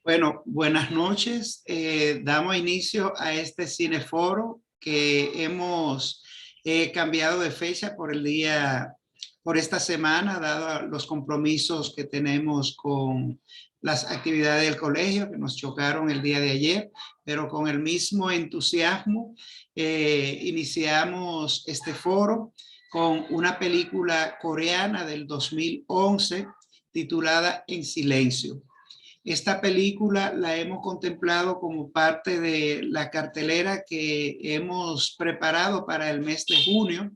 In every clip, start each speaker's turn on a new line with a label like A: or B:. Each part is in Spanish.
A: Bueno, buenas noches. Damos inicio a este cineforo que hemos cambiado de fecha por esta semana, dado los compromisos que tenemos con las actividades del colegio que nos chocaron el día de ayer, pero con el mismo entusiasmo iniciamos este foro con una película coreana del 2011 titulada En Silencio. Esta película la hemos contemplado como parte de la cartelera que hemos preparado para el mes de junio,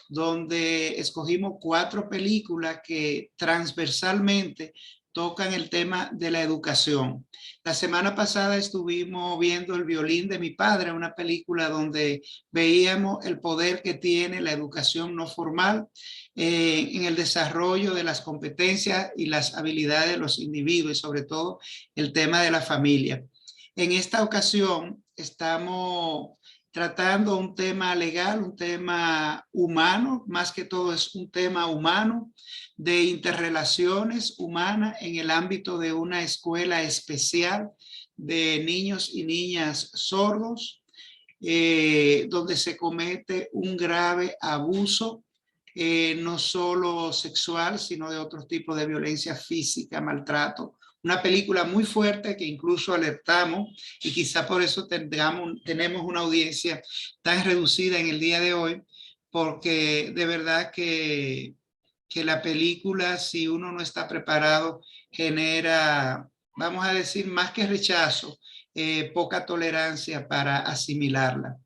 A: donde escogimos 4 películas que transversalmente tocan el tema de la educación. La semana pasada estuvimos viendo El violín de mi padre, una película donde veíamos el poder que tiene la educación no formal en el desarrollo de las competencias y las habilidades de los individuos y sobre todo el tema de la familia. En esta ocasión estamos tratando un tema legal, un tema humano, más que todo es un tema humano, de interrelaciones humanas en el ámbito de una escuela especial de niños y niñas sordos, donde se comete un grave abuso, no solo sexual, sino de otros tipos de violencia física, maltrato. Una película muy fuerte que incluso alertamos y quizá por eso tenemos una audiencia tan reducida en el día de hoy, porque de verdad que la película, si uno no está preparado, genera, vamos a decir, más que rechazo, poca tolerancia para asimilarla.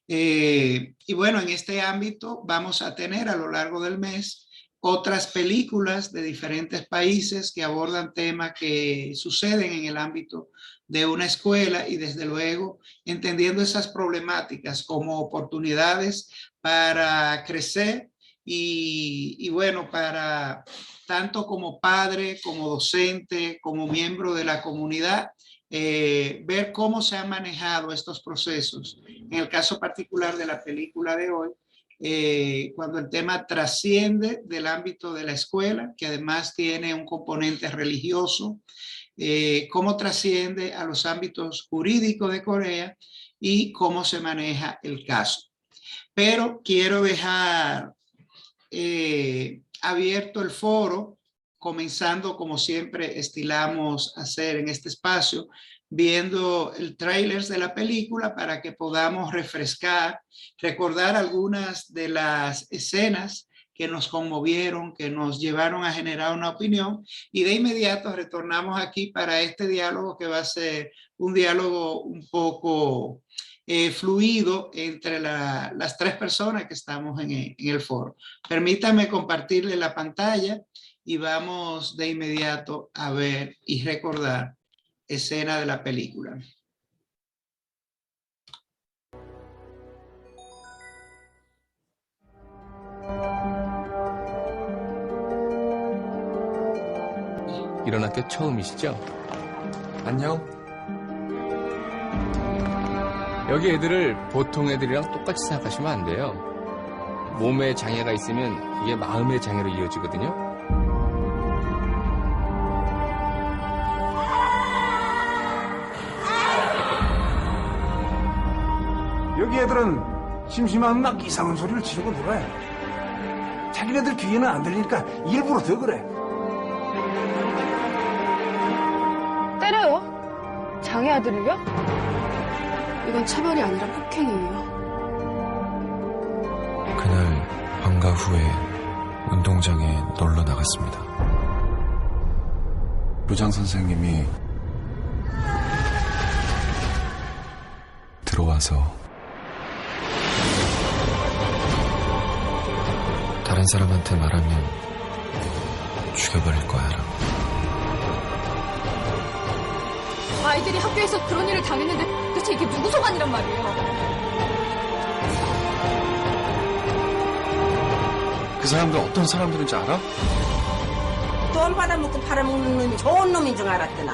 A: Y bueno, en este ámbito vamos a tener a lo largo del mes otras películas de diferentes países que abordan temas que suceden en el ámbito de una escuela y desde luego entendiendo esas problemáticas como oportunidades para crecer y bueno, para tanto como padre, como docente, como miembro de la comunidad, ver cómo se han manejado estos procesos. En el caso particular de la película de hoy, cuando el tema trasciende del ámbito de la escuela, que además tiene un componente religioso, cómo trasciende a los ámbitos jurídicos de Corea y cómo se maneja el caso. Pero quiero dejar abierto el foro, comenzando como siempre estilamos hacer en este espacio, viendo el tráiler de la película para que podamos refrescar, recordar algunas de las escenas que nos conmovieron, que nos llevaron a generar una opinión y de inmediato retornamos aquí para este diálogo que va a ser un diálogo un poco fluido entre las 3 personas que estamos en el foro. Permítanme compartirle la pantalla y vamos de inmediato a ver y recordar escena de la película.
B: 이런 학교 처음이시죠?
C: 안녕.
B: 여기 애들을 보통 애들이랑 똑같이 생각하시면 안 돼요. 몸에 장애가 있으면 이게 마음의 장애로 이어지거든요.
C: 여기 애들은 심심하면 막 이상한 소리를 지르고 놀아요. 자기네들 귀에는 안 들리니까 일부러 더 그래.
D: 때려요? 장애 아들을요? 이건 차별이 아니라 폭행이에요.
E: 그날 방과 후에 운동장에 놀러 나갔습니다. 교장 선생님이 들어와서 다른 사람한테 말하면 죽여버릴 거야 라고.
D: 아이들이 학교에서 그런 일을 당했는데 도대체 이게 누구 소관이란 말이에요?
E: 그 사람들 어떤 사람들인지 알아?
F: 돈 받아먹고 팔아먹는 놈이 좋은 놈인 줄 알았더나.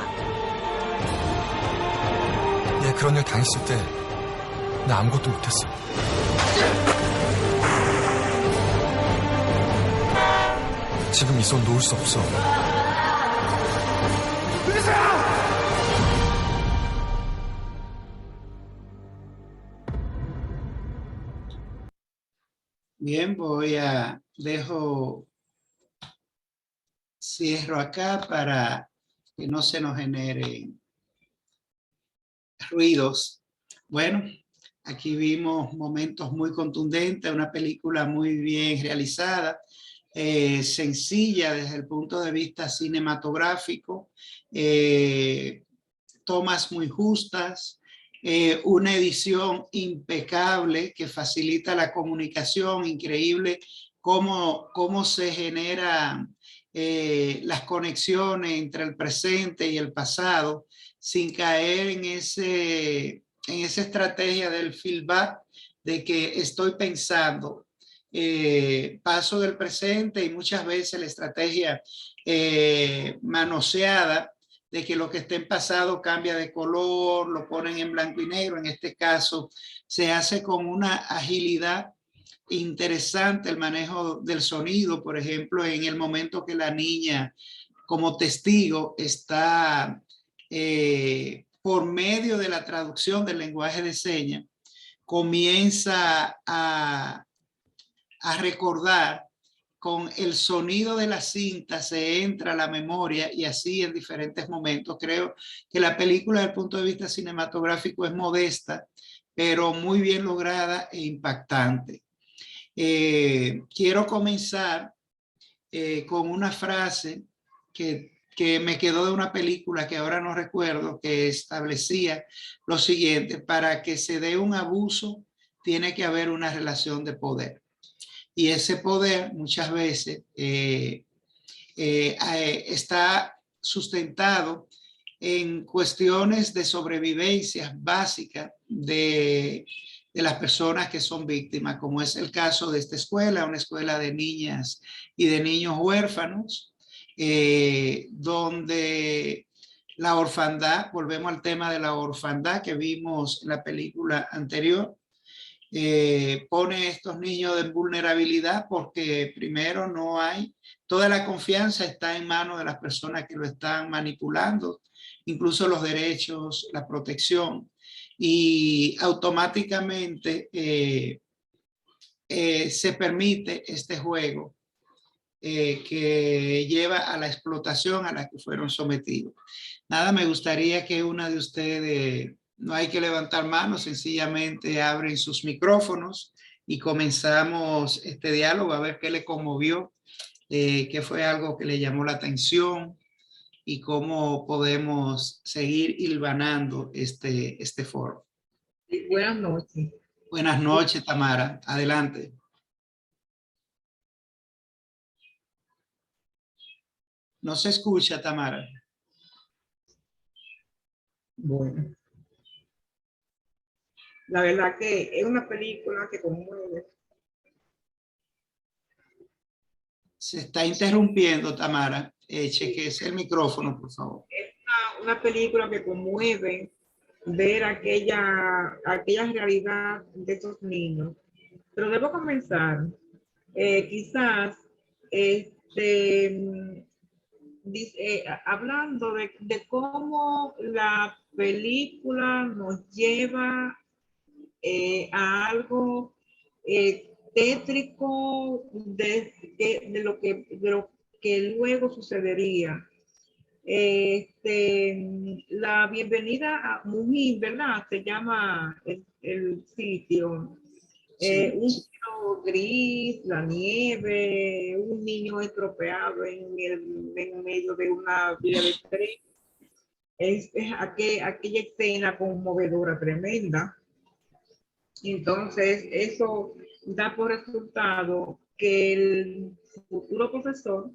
E: 얘 그런 일 당했을 때 나 아무것도 못했어. 지금 이 손 놓을 수 없어.
C: 의사!
A: Bien, cierro acá para que no se nos generen ruidos. Bueno, aquí vimos momentos muy contundentes, una película muy bien realizada, sencilla desde el punto de vista cinematográfico, tomas muy justas, una edición impecable que facilita la comunicación, increíble cómo se generan las conexiones entre el presente y el pasado, sin caer en esa estrategia del feedback de que estoy pensando, paso del presente, y muchas veces la estrategia manoseada de que lo que está en pasado cambia de color, lo ponen en blanco y negro. En este caso se hace con una agilidad interesante el manejo del sonido, por ejemplo, en el momento que la niña como testigo está por medio de la traducción del lenguaje de señas, comienza a recordar con el sonido de la cinta, se entra a la memoria, y así en diferentes momentos. Creo que la película desde el punto de vista cinematográfico es modesta, pero muy bien lograda e impactante. Quiero comenzar con una frase que me quedó de una película que ahora no recuerdo, que establecía lo siguiente: para que se dé un abuso tiene que haber una relación de poder. Y ese poder muchas veces está sustentado en cuestiones de sobrevivencia básicas de las personas que son víctimas, como es el caso de esta escuela, una escuela de niñas y de niños huérfanos, donde la orfandad, volvemos al tema de la orfandad que vimos en la película anterior, pone a estos niños en vulnerabilidad porque primero no hay, toda la confianza está en manos de las personas que lo están manipulando, incluso los derechos, la protección, y automáticamente se permite este juego que lleva a la explotación a la que fueron sometidos. Nada, me gustaría que una de ustedes, no hay que levantar manos, sencillamente abren sus micrófonos y comenzamos este diálogo, a ver qué le conmovió, qué fue algo que le llamó la atención y cómo podemos seguir hilvanando este foro.
G: Buenas noches.
A: Buenas noches, Tamara. Adelante. No se escucha, Tamara.
G: Bueno, la verdad que es una película que conmueve.
A: Se está interrumpiendo, Tamara. Chequese el micrófono, por favor.
G: Es una película que conmueve ver aquella realidad de estos niños. Pero debo comenzar, quizás, hablando de cómo la película nos lleva a algo tétrico de lo que luego sucedería. La bienvenida a Mujín, ¿verdad? Se llama el sitio.
A: Sí.
G: Un cielo gris, la nieve, un niño estropeado en medio de una vía de tren. Es aquella escena conmovedora, tremenda. Entonces, eso da por resultado que el futuro profesor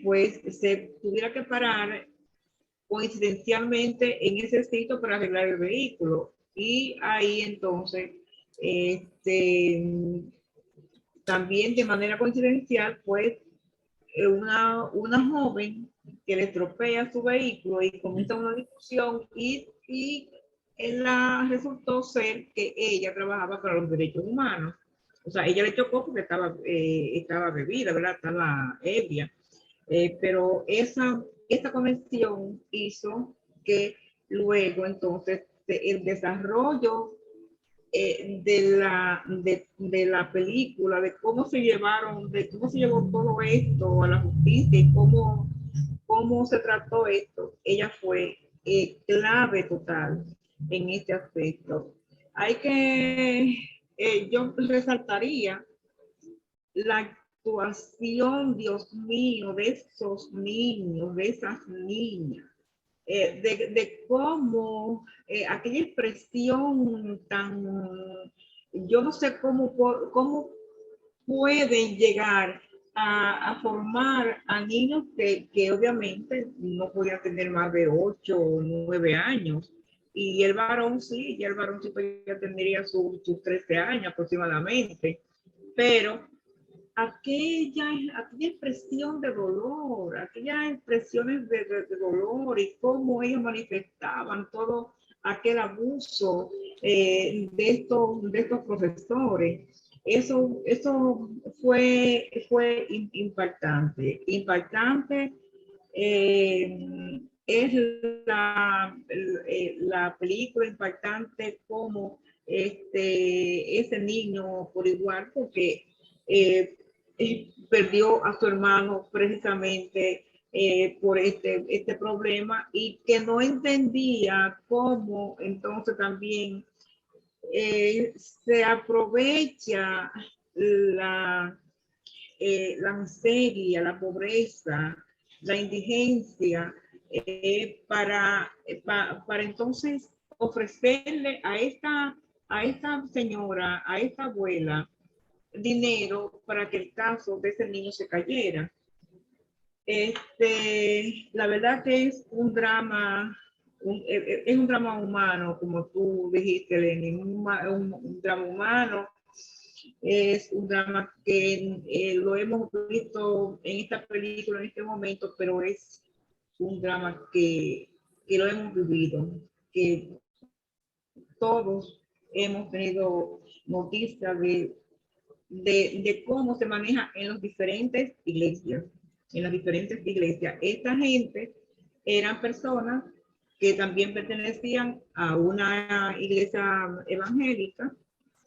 G: pues se tuviera que parar coincidencialmente en ese sitio para arreglar el vehículo. Y ahí entonces, también de manera coincidencial, pues una joven que le estropea su vehículo y comienza una discusión y resultó ser que ella trabajaba para los derechos humanos. O sea, ella le chocó porque estaba bebida, ¿verdad? Estaba ebria. Pero esta conexión hizo que luego entonces el desarrollo de la película, de cómo se llevaron, de cómo se llevó todo esto a la justicia y cómo se trató esto. Ella fue clave total en este aspecto. Hay que, yo resaltaría la actuación, Dios mío, de esos niños, de esas niñas, de cómo aquella expresión tan, yo no sé cómo pueden llegar a formar a niños que obviamente no podían tener más de 8 o 9 años. Y el varón sí, ya el varón sí ya tendría sus 13 años aproximadamente. Pero aquella expresión de dolor, aquellas expresiones de dolor y cómo ellos manifestaban todo aquel abuso de estos profesores. Eso fue impactante. Impactante es la película, impactante como ese niño por igual, porque perdió a su hermano precisamente por este problema y que no entendía cómo entonces también se aprovecha la miseria, la pobreza, la indigencia para entonces ofrecerle a esta señora, a esta abuela, dinero para que el caso de ese niño se cayera. La verdad que es un drama, es un drama humano, como tú dijiste, Lenny, un drama humano. Es un drama que lo hemos visto en esta película en este momento, pero es un drama que lo hemos vivido, que todos hemos tenido noticias de cómo se maneja en las diferentes iglesias. Esta gente eran personas que también pertenecían a una iglesia evangélica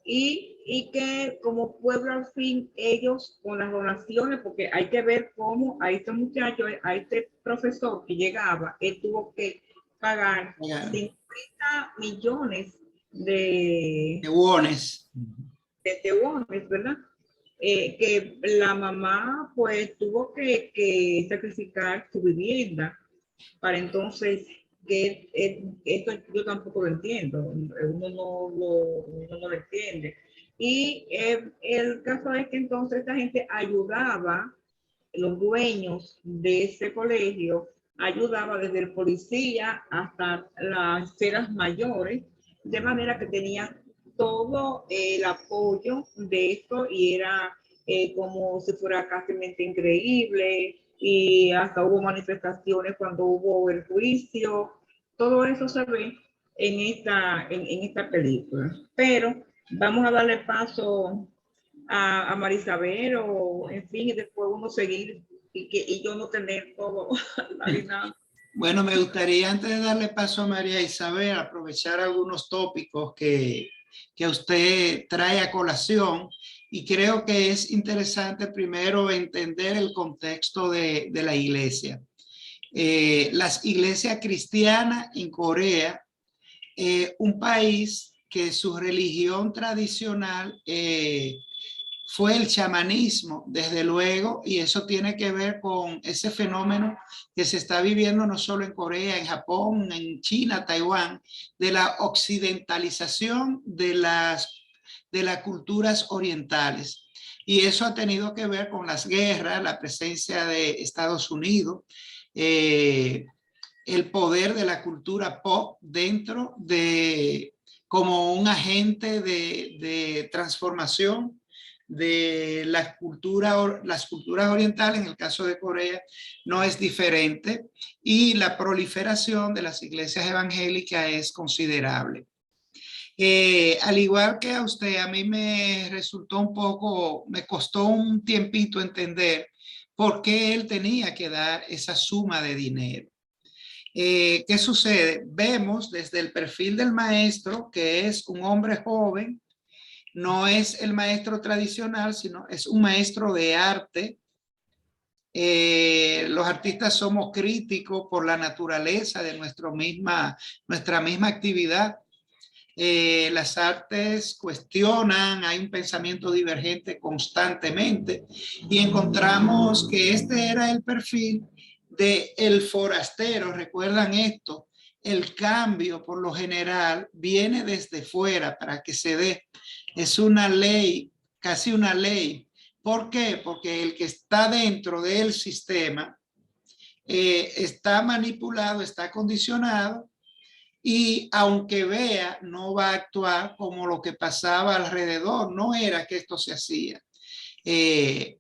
G: y que como pueblo al fin ellos con las donaciones, porque hay que ver cómo a este muchacho, a este profesor que llegaba, él tuvo que pagar 50 millones de
A: wones.
G: De wones, ¿verdad? Que la mamá pues tuvo que sacrificar su vivienda para entonces que esto yo tampoco lo entiendo, uno no lo entiende. Y el caso es que entonces esta gente ayudaba, los dueños de ese colegio, ayudaba desde el policía hasta las ceras mayores, de manera que tenían todo el apoyo de esto y era como si fuera casi increíble y hasta hubo manifestaciones cuando hubo el juicio. Todo eso se ve en esta película. Pero vamos a darle paso a Marisabel o en fin, y después uno seguir y yo no tener todo la
A: Bueno, me gustaría antes de darle paso a María Isabel aprovechar algunos tópicos que usted trae a colación y creo que es interesante primero entender el contexto de la iglesia. Las iglesias cristianas en Corea, un país que su religión tradicional fue el chamanismo, desde luego, y eso tiene que ver con ese fenómeno que se está viviendo no solo en Corea, en Japón, en China, Taiwán, de la occidentalización de las culturas orientales. Y eso ha tenido que ver con las guerras, la presencia de Estados Unidos, el poder de la cultura pop dentro de como un agente de transformación de las culturas orientales. En el caso de Corea no es diferente y la proliferación de las iglesias evangélicas es considerable. Al igual que a usted, a mí me costó un tiempito entender por qué él tenía que dar esa suma de dinero. ¿Qué sucede? Vemos desde el perfil del maestro que es un hombre joven, no es el maestro tradicional, sino es un maestro de arte. Los artistas somos críticos por la naturaleza de nuestra misma actividad. Las artes cuestionan, hay un pensamiento divergente constantemente y encontramos que este era el perfil de el forastero. ¿Recuerdan esto? El cambio por lo general viene desde fuera para que se dé. Es una ley, casi una ley. ¿Por qué? Porque el que está dentro del sistema está manipulado, está condicionado, y aunque vea, no va a actuar como lo que pasaba alrededor. No era que esto se hacía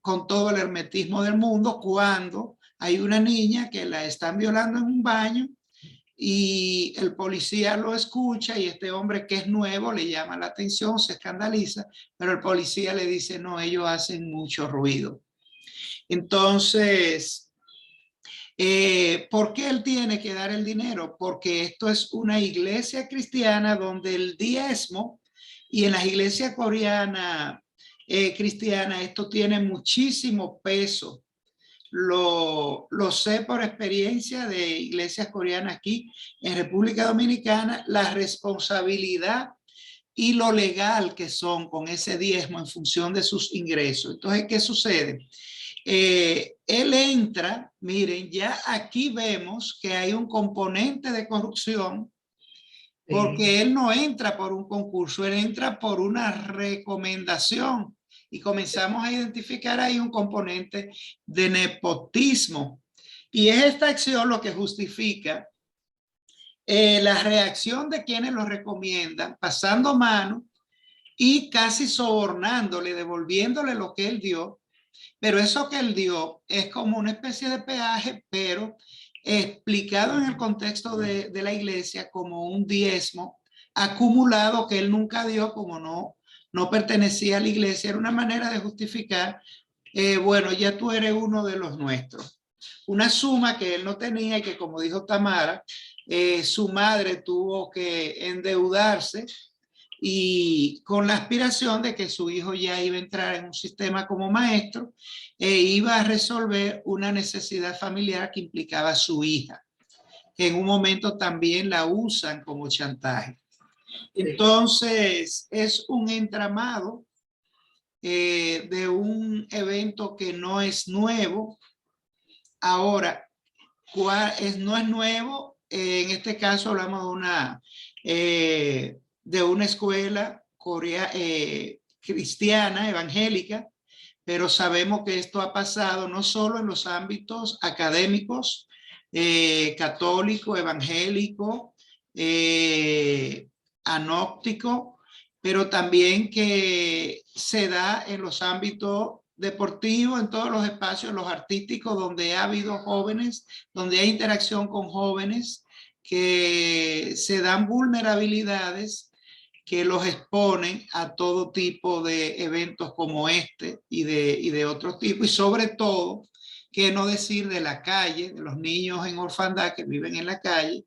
A: con todo el hermetismo del mundo cuando hay una niña que la están violando en un baño y el policía lo escucha y este hombre que es nuevo le llama la atención, se escandaliza, pero el policía le dice, no, ellos hacen mucho ruido. Entonces, ¿por qué él tiene que dar el dinero? Porque esto es una iglesia cristiana donde el diezmo, y en las iglesias coreanas cristianas esto tiene muchísimo peso. Lo sé por experiencia de iglesias coreanas aquí en República Dominicana, la responsabilidad y lo legal que son con ese diezmo en función de sus ingresos. Entonces, ¿qué sucede? Él entra, miren, ya aquí vemos que hay un componente de corrupción porque él no entra por un concurso, él entra por una recomendación y comenzamos a identificar ahí un componente de nepotismo. Y es esta acción lo que justifica la reacción de quienes lo recomiendan, pasando mano y casi sobornándole, devolviéndole lo que él dio. Pero eso que él dio es como una especie de peaje, pero explicado en el contexto de la iglesia como un diezmo acumulado que él nunca dio, como no pertenecía a la iglesia. Era una manera de justificar, bueno, ya tú eres uno de los nuestros. Una suma que él no tenía y que, como dijo Tamara, su madre tuvo que endeudarse y con la aspiración de que su hijo ya iba a entrar en un sistema como maestro e iba a resolver una necesidad familiar que implicaba a su hija, que en un momento también la usan como chantaje. Entonces, es un entramado de un evento que no es nuevo. Ahora, no es nuevo, en este caso hablamos de una escuela cristiana, evangélica, pero sabemos que esto ha pasado no solo en los ámbitos académicos, católico, evangélico, anóptico, pero también que se da en los ámbitos deportivos, en todos los espacios, los artísticos, donde ha habido jóvenes, donde hay interacción con jóvenes, que se dan vulnerabilidades que los exponen a todo tipo de eventos como este y de otros tipos, y sobre todo, que no decir de la calle, de los niños en orfandad que viven en la calle,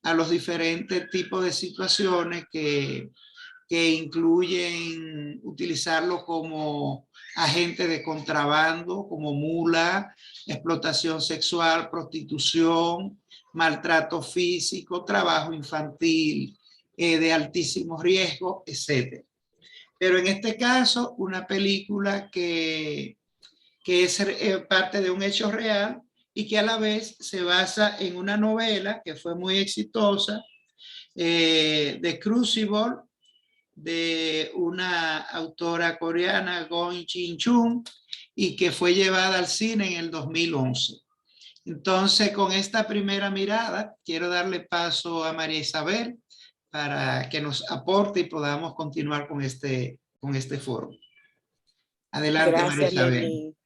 A: a los diferentes tipos de situaciones que incluyen utilizarlo como agente de contrabando, como mula, explotación sexual, prostitución, maltrato físico, trabajo infantil de altísimo riesgo, etc. Pero en este caso, una película que es parte de un hecho real y que a la vez se basa en una novela que fue muy exitosa, de Crucible, de una autora coreana, Go Jin-chung, y que fue llevada al cine en el 2011. Entonces, con esta primera mirada, quiero darle paso a María Isabel para que nos aporte y podamos continuar con este foro. Adelante,
H: Gracias,
A: María Isabel.
H: Lenín.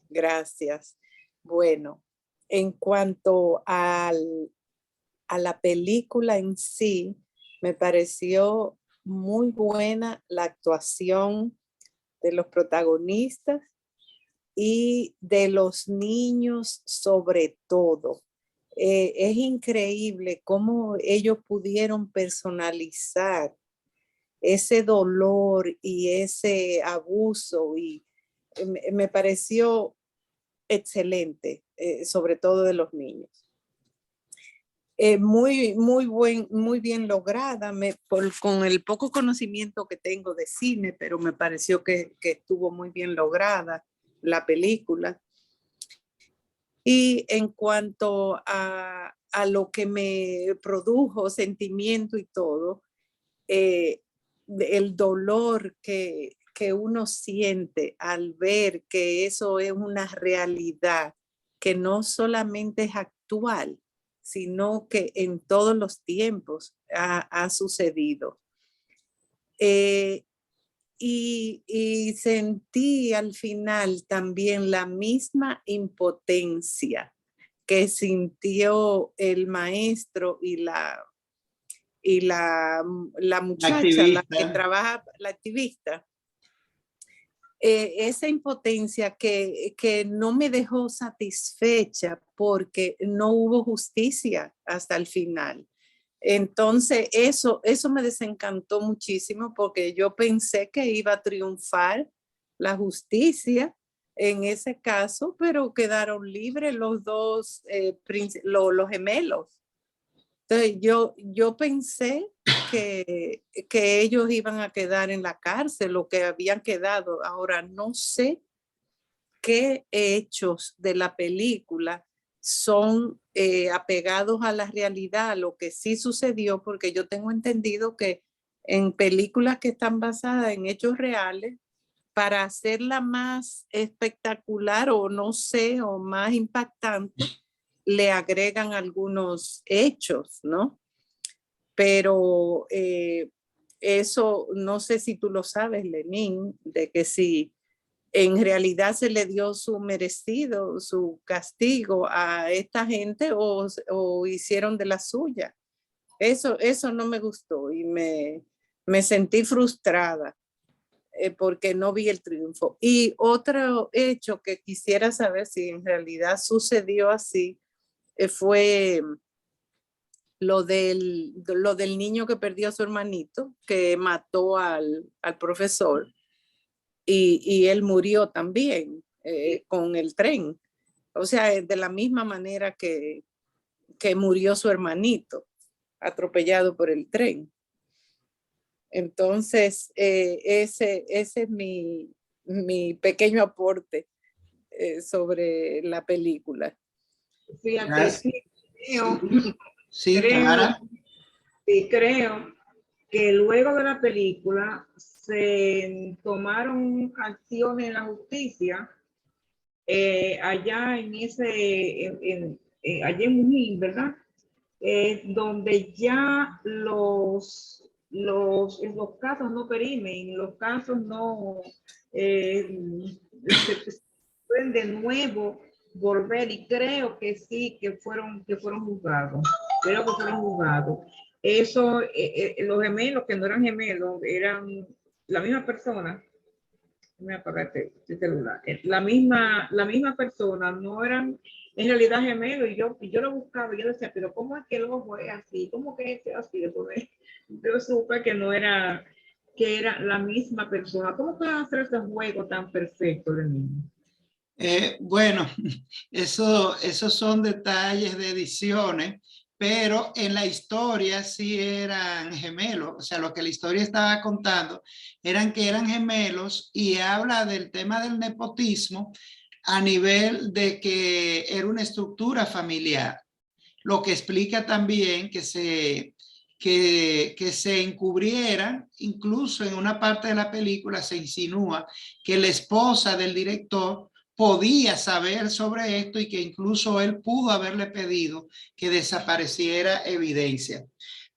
H: Gracias. Bueno, en cuanto a la película en sí, me pareció muy buena la actuación de los protagonistas y de los niños sobre todo. Es increíble cómo ellos pudieron personalizar ese dolor y ese abuso, y me pareció excelente, sobre todo de los niños. Muy bien lograda, con el poco conocimiento que tengo de cine, pero me pareció que estuvo muy bien lograda la película. Y en cuanto a lo que me produjo sentimiento y todo, el dolor que uno siente al ver que eso es una realidad que no solamente es actual, sino que en todos los tiempos ha sucedido. Y sentí al final también la misma impotencia que sintió el maestro y la muchacha, la que trabaja, la activista. Esa impotencia que no me dejó satisfecha porque no hubo justicia hasta el final. Entonces eso me desencantó muchísimo, porque yo pensé que iba a triunfar la justicia en ese caso, pero quedaron libres los dos, los gemelos. Entonces yo pensé que ellos iban a quedar en la cárcel, o que habían quedado. Ahora no sé qué hechos de la película son apegados a la realidad, lo que sí sucedió, porque yo tengo entendido que en películas que están basadas en hechos reales, para hacerla más espectacular, o no sé, o más impactante, le agregan algunos hechos, ¿no? Pero eso no sé si tú lo sabes, Lenín, de que si en realidad se le dio su merecido, su castigo a esta gente, o hicieron de la suya. Eso no me gustó, y me sentí frustrada porque no vi el triunfo. Y otro hecho que quisiera saber si en realidad sucedió así, fue lo del niño que perdió a su hermanito, que mató al profesor, y él murió también con el tren. O sea, de la misma manera que murió su hermanito, atropellado por el tren. Entonces, ese es mi pequeño aporte sobre la película.
G: Fíjate,
A: Sí, Clara.
G: Sí, creo que luego de la película se tomaron acciones en la justicia allá en allá en Mujín, ¿verdad? Donde ya los casos no perimen, los casos no se pueden de nuevo volver, y creo que sí, que fueron juzgados. Creo que fueron juzgados. Eso, los gemelos que no eran gemelos, eran la misma persona. Me apagaste el celular. La misma persona, no eran en realidad gemelos, y yo lo buscaba, y yo decía, pero ¿cómo es que el ojo es así? ¿Cómo que es así? Después yo supe que no era, que era la misma persona. ¿Cómo pueden hacer ese juego tan perfecto de niño?
A: Bueno, esos son detalles de ediciones, pero en la historia sí eran gemelos. O sea, lo que la historia estaba contando eran que eran gemelos, y habla del tema del nepotismo a nivel de que era una estructura familiar, lo que explica también que se encubrieran. Incluso en una parte de la película se insinúa que la esposa del director podía saber sobre esto, y que incluso él pudo haberle pedido que desapareciera evidencia.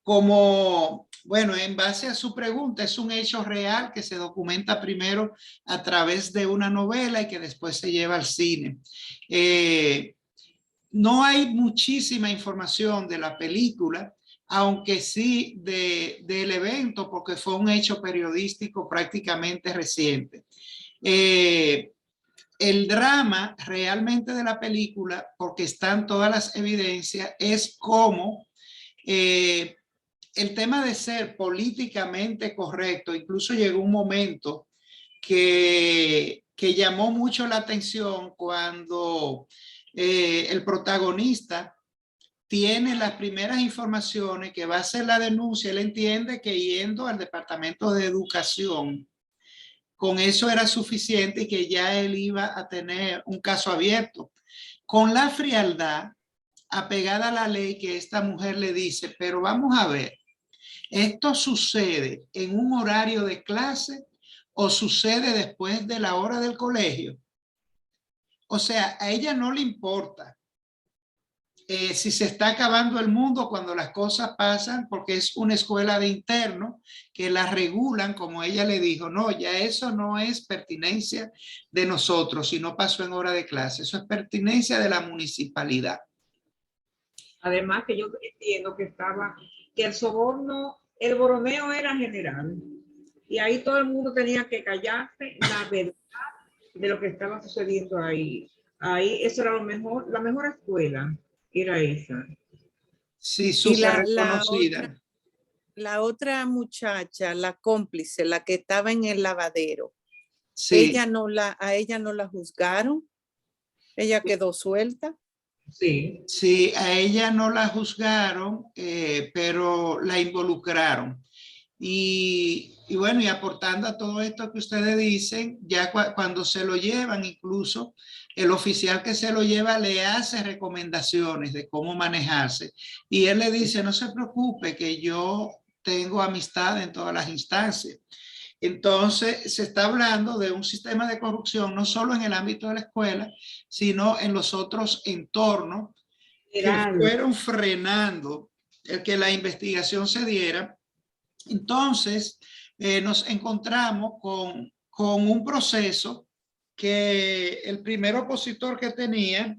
A: Como, bueno, en base a su pregunta, es un hecho real que se documenta primero a través de una novela y que después se lleva al cine. No hay muchísima información de la película, aunque sí del evento, porque fue un hecho periodístico prácticamente reciente. el drama realmente de la película, porque están todas las evidencias, es cómo el tema de ser políticamente correcto, incluso llegó un momento que llamó mucho la atención cuando el protagonista tiene las primeras informaciones que va a hacer la denuncia. Él entiende que yendo al Departamento de Educación, con eso era suficiente y que ya él iba a tener un caso abierto. Con la frialdad apegada a la ley que esta mujer le dice, pero vamos a ver, ¿esto sucede en un horario de clase o sucede después de la hora del colegio? O sea, a ella no le importa si se está acabando el mundo cuando las cosas pasan, porque es una escuela de interno que la regulan, como ella le dijo, no, ya eso no es pertinencia de nosotros, si no pasó en hora de clase, eso es pertinencia de la municipalidad.
G: Además que yo entiendo que el soborno, el boroneo era general. Y ahí todo el mundo tenía que callarse la verdad de lo que estaba sucediendo ahí. Ahí eso era lo mejor, la mejor escuela era esa.
A: Sí,
H: Y
A: súper reconocida.
H: la otra muchacha, la cómplice, la que estaba en el lavadero,
A: Sí.
H: a ella no la juzgaron, ella quedó suelta.
G: Sí.
A: Sí, a ella no la juzgaron, pero la involucraron. Y bueno, y aportando a todo esto que ustedes dicen, ya cuando se lo llevan, incluso el oficial que se lo lleva le hace recomendaciones de cómo manejarse. Y él le dice, no se preocupe, que yo tengo amistad en todas las instancias. Entonces, se está hablando de un sistema de corrupción, no solo en el ámbito de la escuela, sino en los otros entornos que fueron frenando el que la investigación se diera. Entonces, nos encontramos con un proceso que el primer opositor que tenía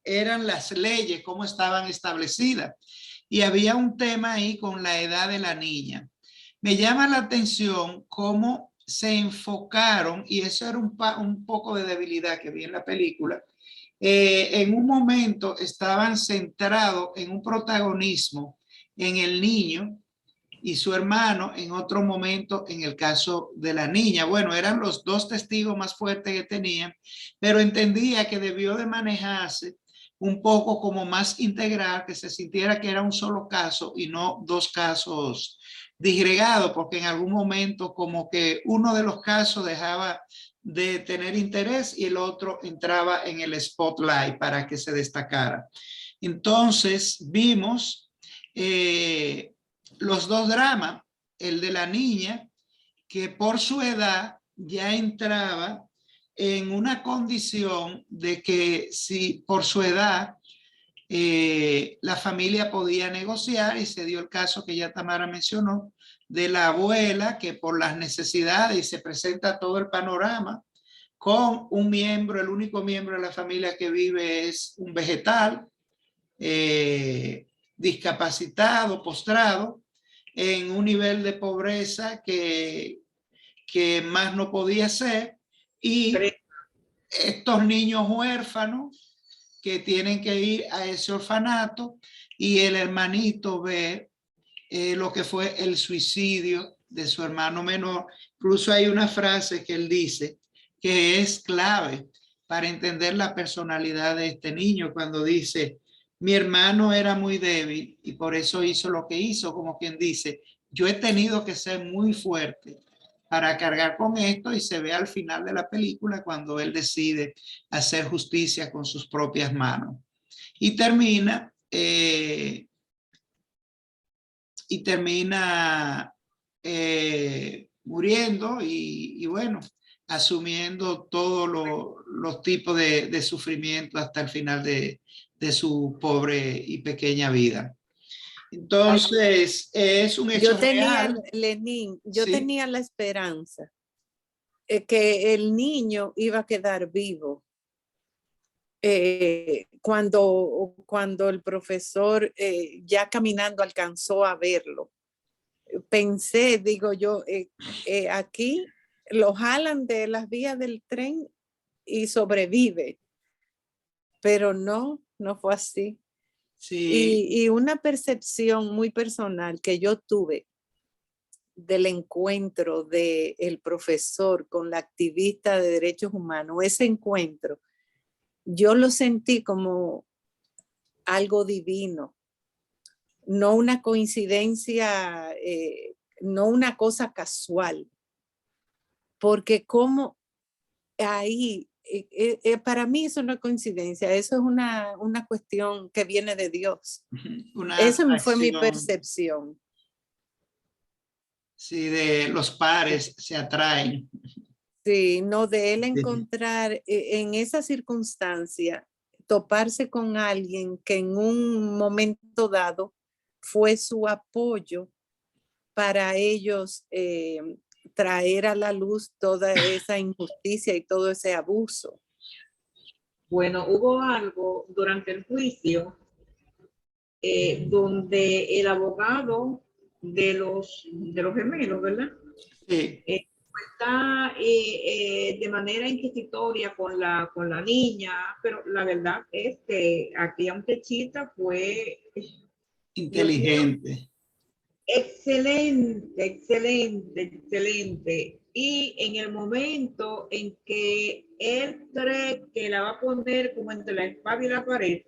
A: eran las leyes, cómo estaban establecidas. Y había un tema ahí con la edad de la niña. Me llama la atención cómo se enfocaron, y eso era un poco de debilidad que vi en la película. En un momento estaban centrados en un protagonismo en el niño y su hermano, en otro momento en el caso de la niña. Bueno, eran los dos testigos más fuertes que tenían, pero entendía que debió de manejarse un poco como más integral, que se sintiera que era un solo caso y no dos casos disgregados, porque en algún momento como que uno de los casos dejaba de tener interés y el otro entraba en el spotlight para que se destacara. Entonces vimos los dos dramas, el de la niña, que por su edad ya entraba en una condición de que si por su edad la familia podía negociar, y se dio el caso que ya Tamara mencionó, de la abuela que por las necesidades, y se presenta todo el panorama, con un miembro, el único miembro de la familia que vive es un vegetal, discapacitado, postrado, en un nivel de pobreza que más no podía ser, y estos niños huérfanos que tienen que ir a ese orfanato, y el hermanito ve lo que fue el suicidio de su hermano menor. Incluso hay una frase que él dice que es clave para entender la personalidad de este niño, cuando dice, mi hermano era muy débil y por eso hizo lo que hizo, como quien dice, yo he tenido que ser muy fuerte para cargar con esto, y se ve al final de la película cuando él decide hacer justicia con sus propias manos. Y termina muriendo y bueno, asumiendo todos los tipos de sufrimiento hasta el final de su pobre y pequeña vida. Entonces, es un hecho real.
H: Lenín, yo
A: Sí.
H: tenía la esperanza que el niño iba a quedar vivo. Cuando el profesor ya caminando alcanzó a verlo, pensé, digo yo, aquí lo jalan de las vías del tren y sobrevive. Pero no fue así.
A: Sí,
H: Y una percepción muy personal que yo tuve del encuentro del profesor con la activista de derechos humanos, ese encuentro, yo lo sentí como algo divino, no una coincidencia, no una cosa casual, porque como ahí, para mí eso no es coincidencia, eso es una cuestión que viene de Dios.
A: una
H: Esa fue mi
A: atracción,
H: percepción.
A: sí, de los pares se atraen.
H: Sí, no de él
A: Sí.
H: encontrar en esa circunstancia, toparse con alguien que en un momento dado fue su apoyo para ellos traer a la luz toda esa injusticia y todo ese abuso.
G: Bueno, hubo algo durante el juicio donde el abogado de los gemelos, ¿verdad?
A: Sí.
G: Está de manera inquisitoria con la niña, pero la verdad es que aquella muchachita fue, Dios mío,
A: Inteligente.
G: excelente, excelente, excelente. Y en el momento en que él cree que la va a poner como entre la espada y la pared,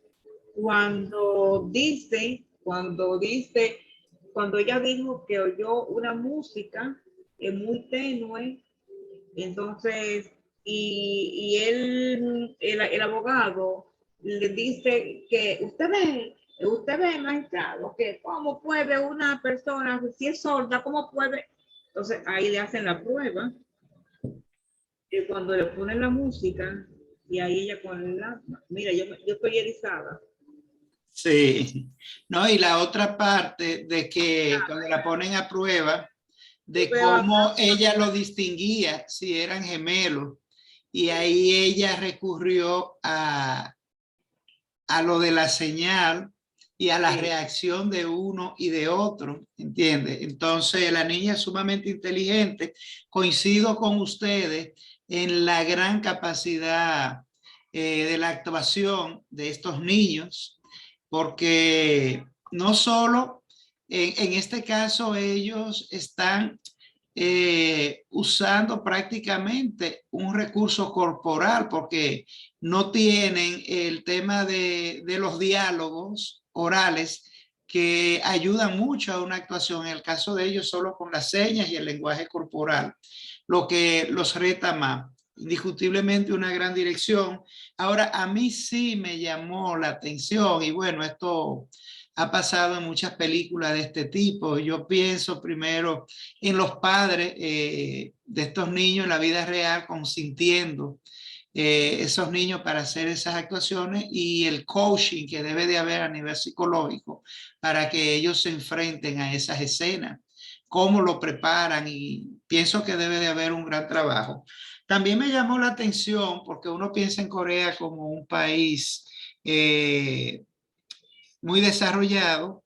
G: cuando ella dijo que oyó una música muy tenue, entonces, y él, el abogado, le dice que usted ve, magistrado, que cómo puede una persona, si es sorda, cómo puede. Entonces, ahí le hacen la prueba, y cuando le ponen la música, y ahí ella con la, mira, yo estoy erizada.
A: Sí. No, y la otra parte de que cuando la ponen a prueba, de cómo ella lo distinguía si eran gemelos. Y ahí ella recurrió a lo de la señal y a la
G: Sí.
A: reacción de uno y de otro, ¿entiende? Entonces la niña es sumamente inteligente. Coincido con ustedes en la gran capacidad de la actuación de estos niños, porque no solo en este caso ellos están usando prácticamente un recurso corporal porque no tienen el tema de los diálogos orales que ayudan mucho a una actuación. En el caso de ellos, solo con las señas y el lenguaje corporal, lo que los reta más. Indiscutiblemente una gran dirección. Ahora, a mí sí me llamó la atención y bueno, esto ha pasado en muchas películas de este tipo. Yo pienso primero en los padres de estos niños en la vida real consintiendo esos niños para hacer esas actuaciones y el coaching que debe de haber a nivel psicológico para que ellos se enfrenten a esas escenas, cómo lo preparan y pienso que debe de haber un gran trabajo. También me llamó la atención porque uno piensa en Corea como un país muy desarrollado,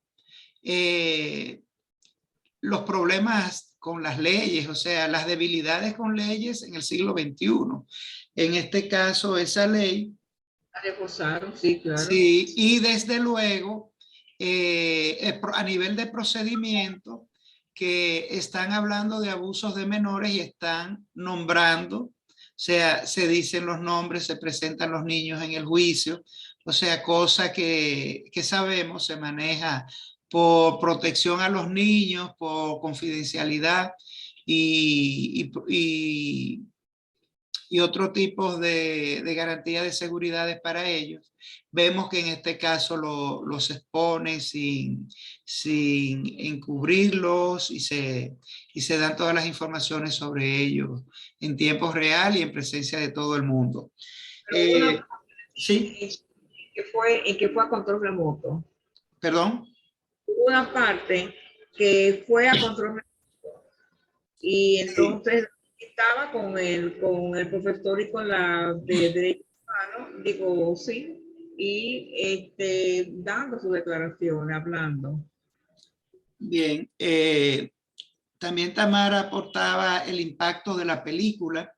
A: los problemas con las leyes, o sea, las debilidades con leyes en el siglo XXI. En este caso, esa ley.
G: La reforzaron, sí, claro.
A: Sí, y desde luego, a nivel de procedimiento, que están hablando de abusos de menores y están nombrando, o sea, se dicen los nombres, se presentan los niños en el juicio, o sea, cosa que sabemos se maneja por protección a los niños, por confidencialidad y otro tipo de garantía de seguridad para ellos. Vemos que en este caso los exponen sin encubrirlos y se dan todas las informaciones sobre ellos en tiempo real y en presencia de todo el mundo. Sí,
G: que fue a control remoto.
A: perdón.
G: Una parte que fue a control remoto y entonces estaba con el profesor y con la de derecho humano, digo, sí, y dando su declaración, hablando.
A: Bien, también Tamara aportaba el impacto de la película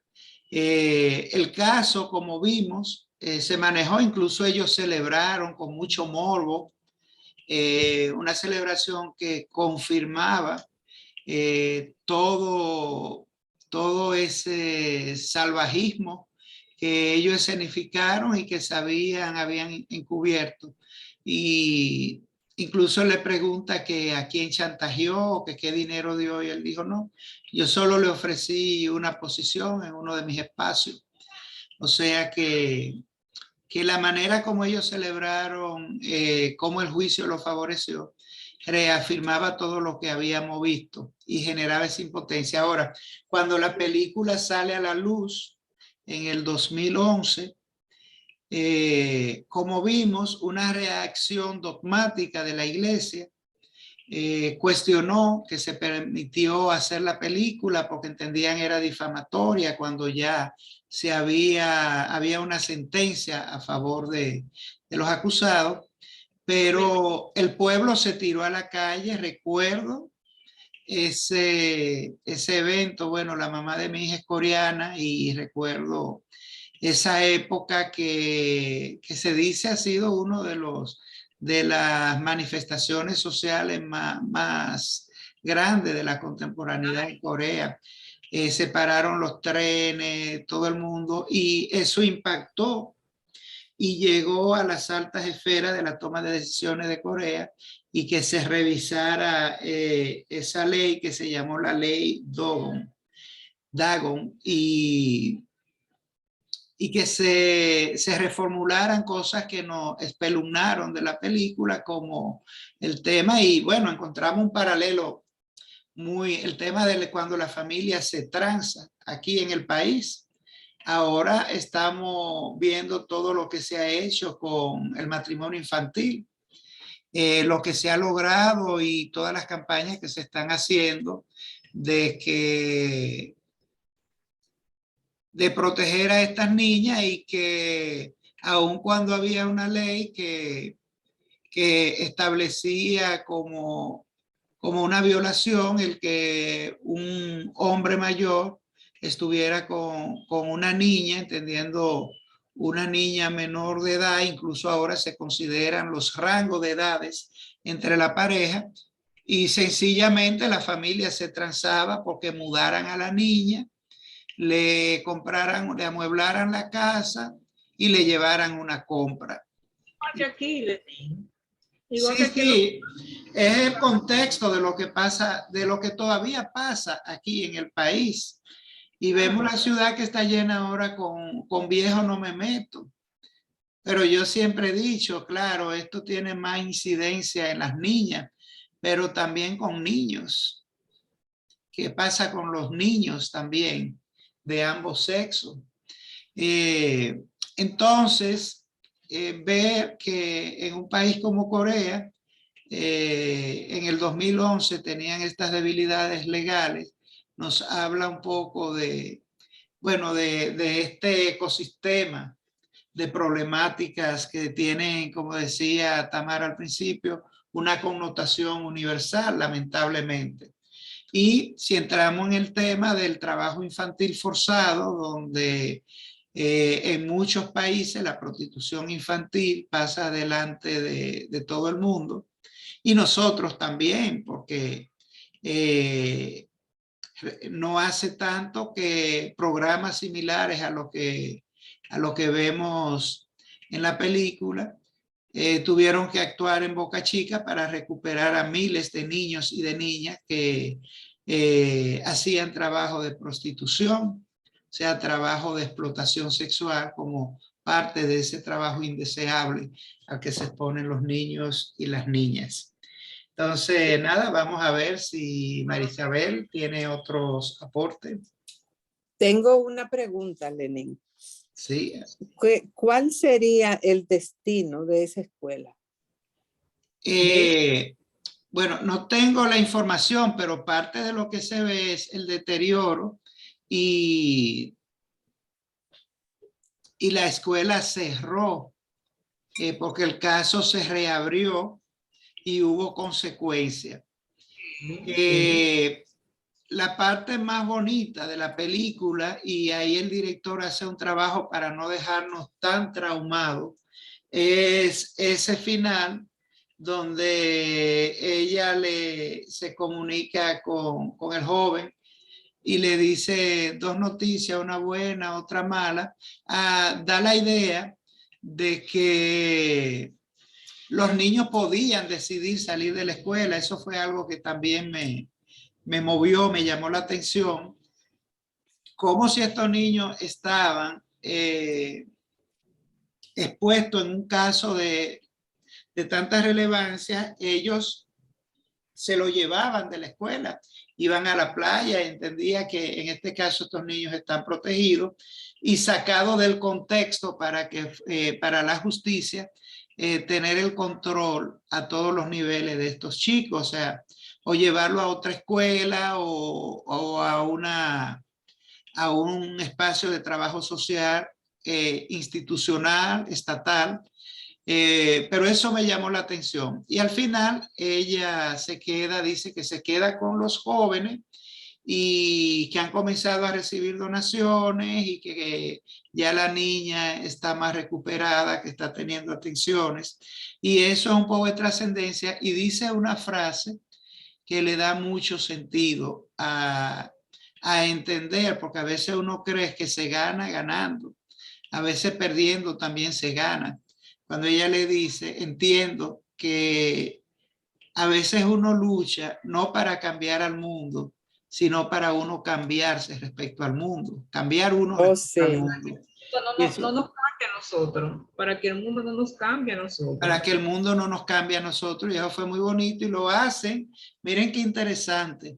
A: El caso, como vimos, se manejó, incluso ellos celebraron con mucho morbo, una celebración que confirmaba todo ese salvajismo que ellos escenificaron y que habían encubierto. Y incluso le pregunta que a quién chantajeó, que qué dinero dio, y él dijo, no, yo solo le ofrecí una posición en uno de mis espacios. O sea que la manera como ellos celebraron, cómo el juicio lo favoreció, reafirmaba todo lo que habíamos visto y generaba esa impotencia. Ahora, cuando la película sale a la luz en el 2011, como vimos, una reacción dogmática de la iglesia cuestionó que se permitió hacer la película porque entendían era difamatoria cuando ya había una sentencia a favor de los acusados, pero el pueblo se tiró a la calle. Recuerdo ese evento. Bueno, la mamá de mi hija es coreana y recuerdo esa época que se dice ha sido uno de las manifestaciones sociales más grandes de la contemporaneidad en Corea. Se pararon los trenes, todo el mundo, y eso impactó y llegó a las altas esferas de la toma de decisiones de Corea, y que se revisara esa ley que se llamó la ley Dagon, y que se reformularan cosas que nos espeluznaron de la película, como el tema, y bueno, encontramos un paralelo el tema de cuando la familia se transa aquí en el país. Ahora estamos viendo todo lo que se ha hecho con el matrimonio infantil, lo que se ha logrado y todas las campañas que se están haciendo de proteger a estas niñas, y que aun cuando había una ley que establecía como una violación el que un hombre mayor estuviera con una niña, entendiendo una niña menor de edad, incluso ahora se consideran los rangos de edades entre la pareja, y sencillamente la familia se transaba porque mudaran a la niña, le amueblaran la casa y le llevaran una compra.
G: Aquí,
A: Sí, es el contexto de lo que pasa, de lo que todavía pasa aquí en el país. Y vemos la ciudad que está llena ahora con viejo no me meto. Pero yo siempre he dicho, claro, esto tiene más incidencia en las niñas, pero también con niños. ¿Qué pasa con los niños también de ambos sexos? Entonces, ver que en un país como Corea, en el 2011 tenían estas debilidades legales, nos habla un poco de este ecosistema de problemáticas que tienen, como decía Tamara al principio, una connotación universal, lamentablemente. Y si entramos en el tema del trabajo infantil forzado, donde en muchos países la prostitución infantil pasa delante de todo el mundo, y nosotros también, porque no hace tanto que programas similares a lo que vemos en la película tuvieron que actuar en Boca Chica para recuperar a miles de niños y de niñas que hacían trabajo de prostitución, o sea, trabajo de explotación sexual, como parte de ese trabajo indeseable al que se exponen los niños y las niñas. Entonces, nada, vamos a ver si Marisabel tiene otros aportes.
H: Tengo una pregunta, Lenin.
A: Sí.
H: ¿Cuál sería el destino de esa escuela?
A: Bueno, no tengo la información, pero parte de lo que se ve es el deterioro, y la escuela cerró porque el caso se reabrió y hubo consecuencias. la parte más bonita de la película, y ahí el director hace un trabajo para no dejarnos tan traumados, es ese final donde ella se comunica con el joven y le dice dos noticias, una buena, otra mala. Da la idea de que los niños podían decidir salir de la escuela. Eso fue algo que también me movió, me llamó la atención. Como si estos niños estaban expuestos en un caso de tanta relevancia, ellos se lo llevaban de la escuela, iban a la playa, entendía que en este caso estos niños están protegidos y sacados del contexto para la justicia, tener el control a todos los niveles de estos chicos, o sea, o llevarlo a otra escuela o a un espacio de trabajo social institucional, estatal. Pero eso me llamó la atención. Y al final ella dice que se queda con los jóvenes y que han comenzado a recibir donaciones y que ya la niña está más recuperada, que está teniendo atenciones. Y eso es un poco de trascendencia y dice una frase que le da mucho sentido a entender, porque a veces uno cree que se gana ganando, a veces perdiendo también se gana. Cuando ella le dice, entiendo que a veces uno lucha no para cambiar al mundo, sino para uno cambiarse respecto al mundo, cambiar uno respecto al mundo.
G: No nos cambie a nosotros, para que el mundo no nos cambie a nosotros.
A: Para que el mundo no nos cambie a nosotros, y eso fue muy bonito y lo hacen, miren qué interesante,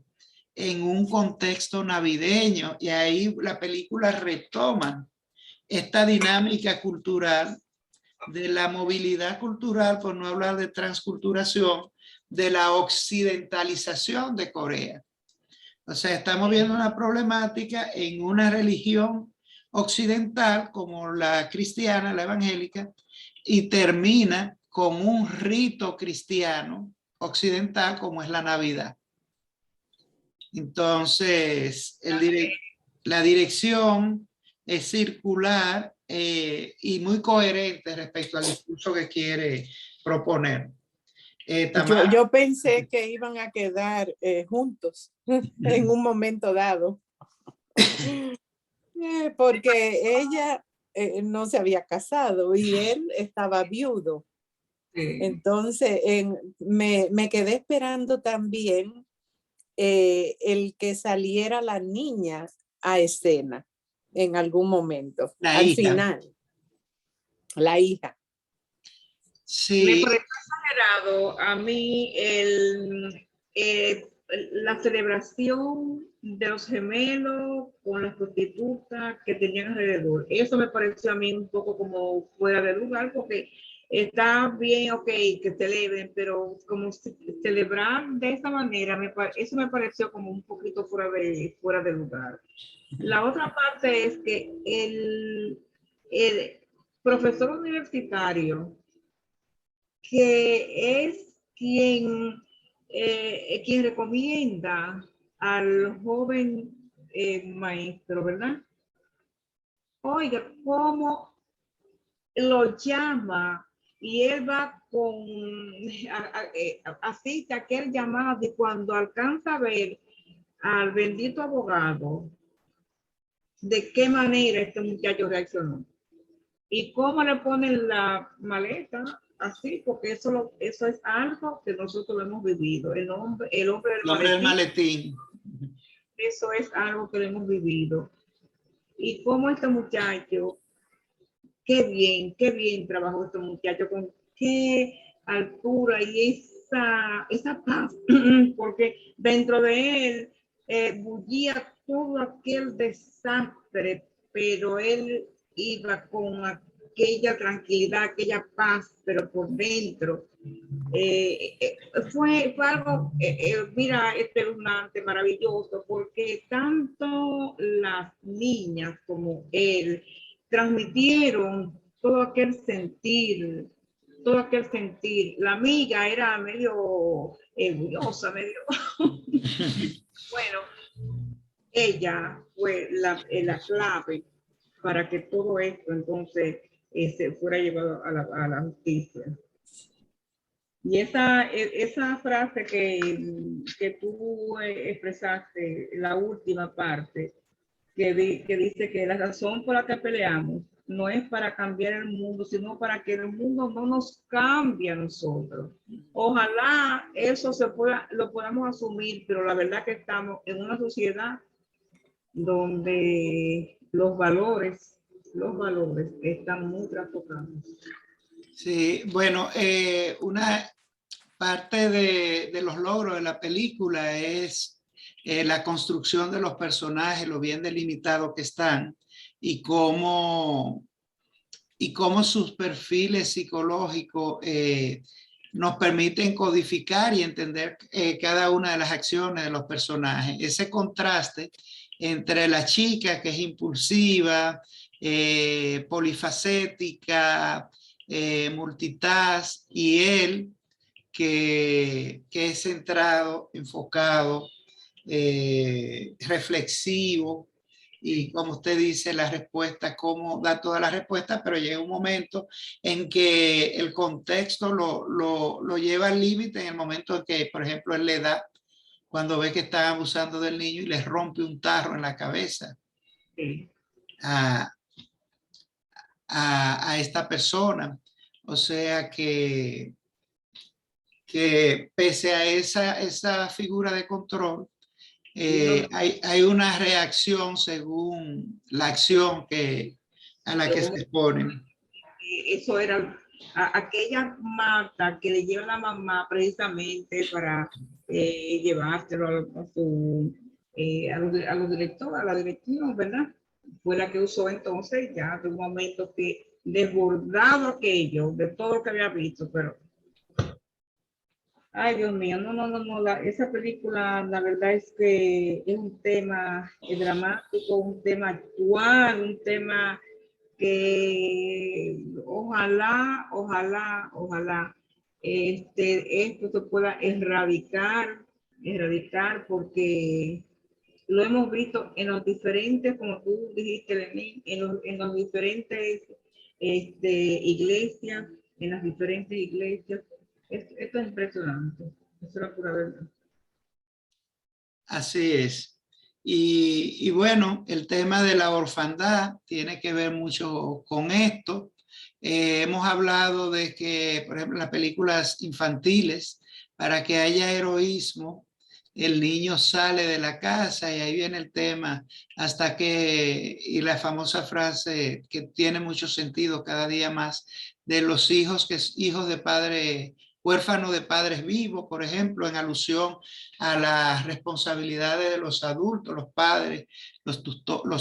A: en un contexto navideño, y ahí la película retoma esta dinámica cultural de la movilidad cultural, por no hablar de transculturación, de la occidentalización de Corea. O sea, estamos viendo una problemática en una religión occidental como la cristiana, la evangélica, y termina con un rito cristiano occidental como es la Navidad. Entonces, la dirección es circular y muy coherente respecto al discurso que quiere proponer.
H: Yo pensé que iban a quedar juntos en un momento dado, porque ella no se había casado y él estaba viudo. Entonces me quedé esperando también el que saliera la niña a escena en algún momento, al final, la hija.
A: Sí.
G: Me pareció exagerado a mí la celebración de los gemelos con las prostitutas que tenían alrededor. Eso me pareció a mí un poco como fuera de lugar, porque está bien, ok, que celebren, pero como celebrar de esa manera, eso me pareció como un poquito fuera de lugar. La otra parte es que el profesor universitario, que es quien recomienda al joven maestro, ¿verdad? Oiga, cómo lo llama y él va asiste a aquel llamado y cuando alcanza a ver al bendito abogado, de qué manera este muchacho reaccionó y cómo le ponen la maleta así, porque eso es algo que nosotros hemos vivido. El hombre del
A: maletín.
G: Eso es algo que hemos vivido. Y cómo este muchacho, qué bien trabajó este muchacho, con qué altura y esa paz, porque dentro de él bullía todo aquel desastre, pero él iba con aquella tranquilidad, aquella paz, pero por dentro. Fue algo, mira, espeluznante, maravilloso, porque tanto las niñas como él transmitieron todo aquel sentir. La amiga era medio orgullosa, medio... Bueno, ella fue la clave para que todo esto entonces se fuera llevado a la justicia. Y esa frase que tú expresaste, la última parte, que dice que la razón por la que peleamos no es para cambiar el mundo, sino para que el mundo no nos cambie a nosotros. Ojalá eso lo podamos asumir, pero la verdad que estamos en una sociedad donde los valores están muy trastocados.
A: Sí, bueno, una parte de los logros de la película es la construcción de los personajes, lo bien delimitados que están y cómo sus perfiles psicológicos nos permiten codificar y entender cada una de las acciones de los personajes. Ese contraste entre la chica que es impulsiva, polifacética, multitask, y él que es centrado, enfocado, reflexivo, y como usted dice, la respuesta, cómo da todas las respuestas, pero llega un momento en que el contexto lo lleva al límite, en el momento en que, por ejemplo, él le da, cuando ve que están abusando del niño y les rompe un tarro en la cabeza
G: Sí.
A: a esta persona. O sea que pese a esa figura de control, hay una reacción según la acción a la que se exponen.
G: Eso era aquella mata que le lleva la mamá precisamente para llevárselo a los directores, a la dirección, ¿verdad? Fue la que usó entonces ya de un momento que desbordado aquello de todo lo que había visto, pero ay, Dios mío, no, esa película, la verdad es que es un tema dramático, un tema actual, un tema que ojalá esto se pueda erradicar, porque lo hemos visto en los diferentes, como tú dijiste, Lenín, en los diferentes iglesias, en las diferentes iglesias. Esto es impresionante, eso es la pura verdad.
A: Así es. Y bueno, el tema de la orfandad tiene que ver mucho con esto. Hemos hablado de que, por ejemplo, las películas infantiles, para que haya heroísmo, el niño sale de la casa y ahí viene el tema hasta que, y la famosa frase que tiene mucho sentido cada día más, de los hijos que es hijos de padre, huérfanos de padres vivos, por ejemplo, en alusión a las responsabilidades de los adultos, los padres, los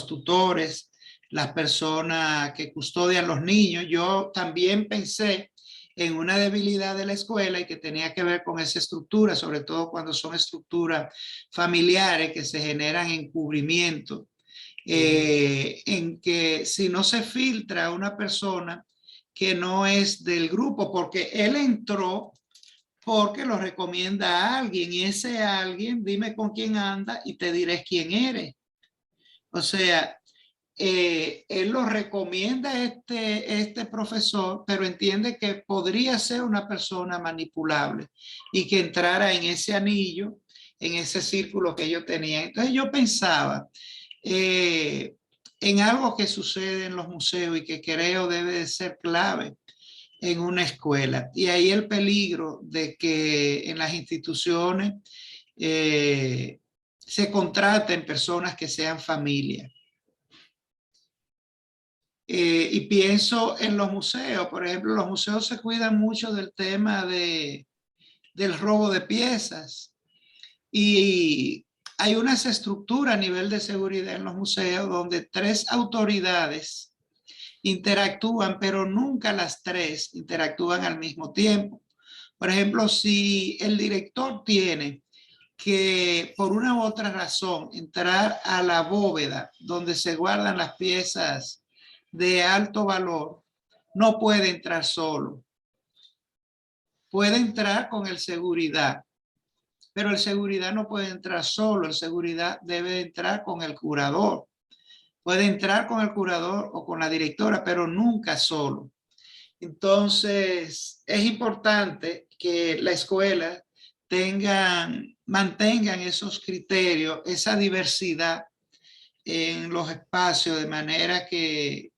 A: tutores, las personas que custodian los niños. Yo también pensé en una debilidad de la escuela y que tenía que ver con esa estructura, sobre todo cuando son estructuras familiares que se generan encubrimiento, en que si no se filtra a una persona que no es del grupo, porque él entró porque lo recomienda a alguien y ese alguien, dime con quién anda y te diré quién eres. O sea, él lo recomienda este profesor, pero entiende que podría ser una persona manipulable y que entrara en ese anillo, en ese círculo que yo tenía. Entonces yo pensaba en algo que sucede en los museos y que creo debe de ser clave en una escuela. Y ahí el peligro de que en las instituciones se contraten personas que sean familia. Y pienso en los museos, por ejemplo, los museos se cuidan mucho del tema del robo de piezas y hay unas estructuras a nivel de seguridad en los museos donde 3 autoridades interactúan, pero nunca las 3 interactúan al mismo tiempo. Por ejemplo, si el director tiene que por una u otra razón entrar a la bóveda donde se guardan las piezas de alto valor, no puede entrar solo. Puede entrar con el seguridad, pero el seguridad no puede entrar solo, el seguridad debe entrar con el curador. Puede entrar con el curador o con la directora, pero nunca solo. Entonces, es importante que la escuela mantengan esos criterios, esa diversidad en los espacios, de manera que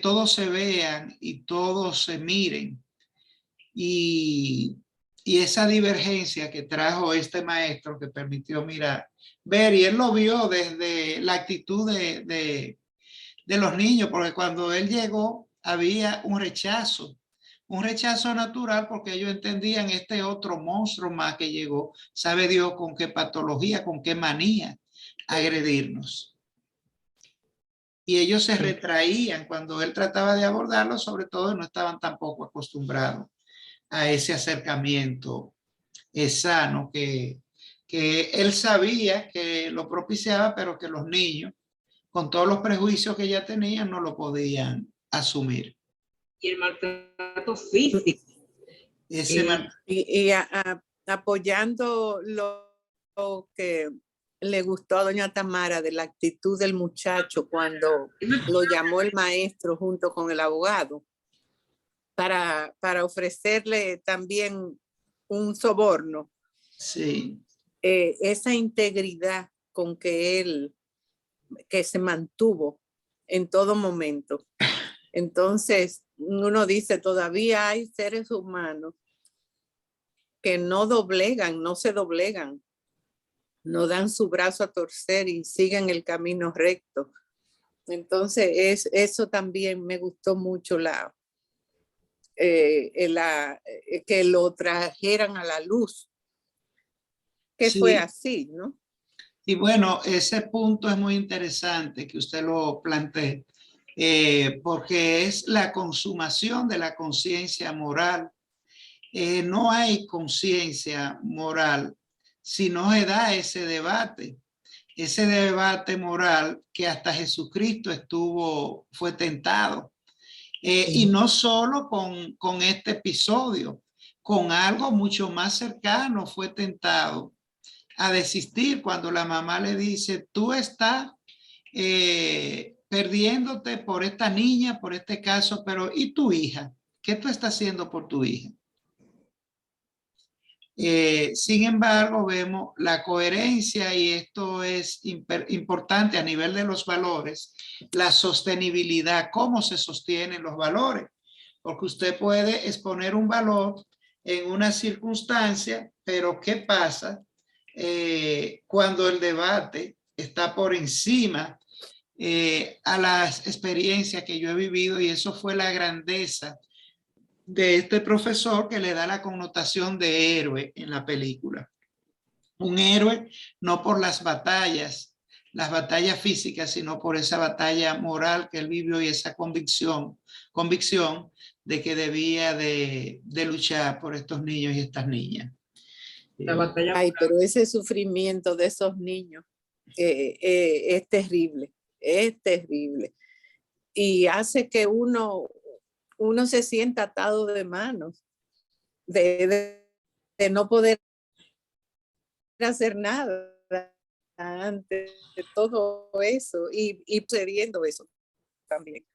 A: todos se vean y todos se miren. Y esa divergencia que trajo este maestro que permitió ver, y él lo vio desde la actitud de los niños, porque cuando él llegó había un rechazo natural, porque ellos entendían este otro monstruo más que llegó, sabe Dios con qué patología, con qué manía agredirnos. Y ellos se retraían cuando él trataba de abordarlo, sobre todo no estaban tampoco acostumbrados a ese acercamiento sano que él sabía que lo propiciaba, pero que los niños, con todos los prejuicios que ya tenían, no lo podían asumir.
G: Y el maltrato físico.
H: Apoyando lo que le gustó a doña Tamara de la actitud del muchacho cuando lo llamó el maestro junto con el abogado para ofrecerle también un soborno.
A: Sí.
H: Esa integridad con que se mantuvo en todo momento. Entonces, uno dice, todavía hay seres humanos que no se doblegan, no dan su brazo a torcer y siguen el camino recto. Entonces, eso también me gustó mucho que lo trajeran a la luz, que
A: sí.
H: fue así, ¿no?
A: Y bueno, ese punto es muy interesante que usted lo plantee, porque es la consumación de la conciencia moral. No hay conciencia moral si no se da ese debate moral que hasta Jesucristo fue tentado. Y no solo con este episodio, con algo mucho más cercano fue tentado a desistir cuando la mamá le dice, tú estás perdiéndote por esta niña, por este caso, pero ¿y tu hija? ¿Qué tú estás haciendo por tu hija? Sin embargo, vemos la coherencia, y esto es importante a nivel de los valores, la sostenibilidad, cómo se sostienen los valores, porque usted puede exponer un valor en una circunstancia, pero ¿qué pasa cuando el debate está por encima a las experiencias que yo he vivido? Y eso fue la grandeza de este profesor, que le da la connotación de héroe en la película. Un héroe no por las batallas físicas, sino por esa batalla moral que él vivió y esa convicción de que debía de luchar por estos niños y estas niñas.
G: La batalla.
H: Ay, pero ese sufrimiento de esos niños es terrible, y hace que uno se sienta atado de manos, de no poder hacer nada ante todo eso y sucediendo eso también.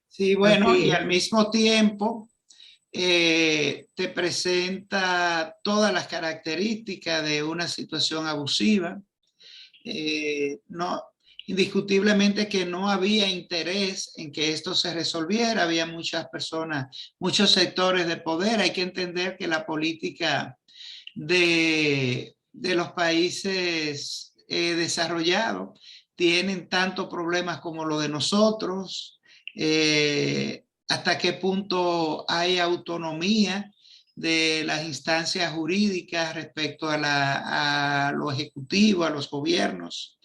A: Sí, bueno, y al mismo tiempo te presenta todas las características de una situación abusiva. Indiscutiblemente que no había interés en que esto se resolviera, había muchas personas, muchos sectores de poder. Hay que entender que la política de los países desarrollados tienen tantos problemas como lo de nosotros. Hasta qué punto hay autonomía de las instancias jurídicas respecto a lo ejecutivo, a los gobiernos.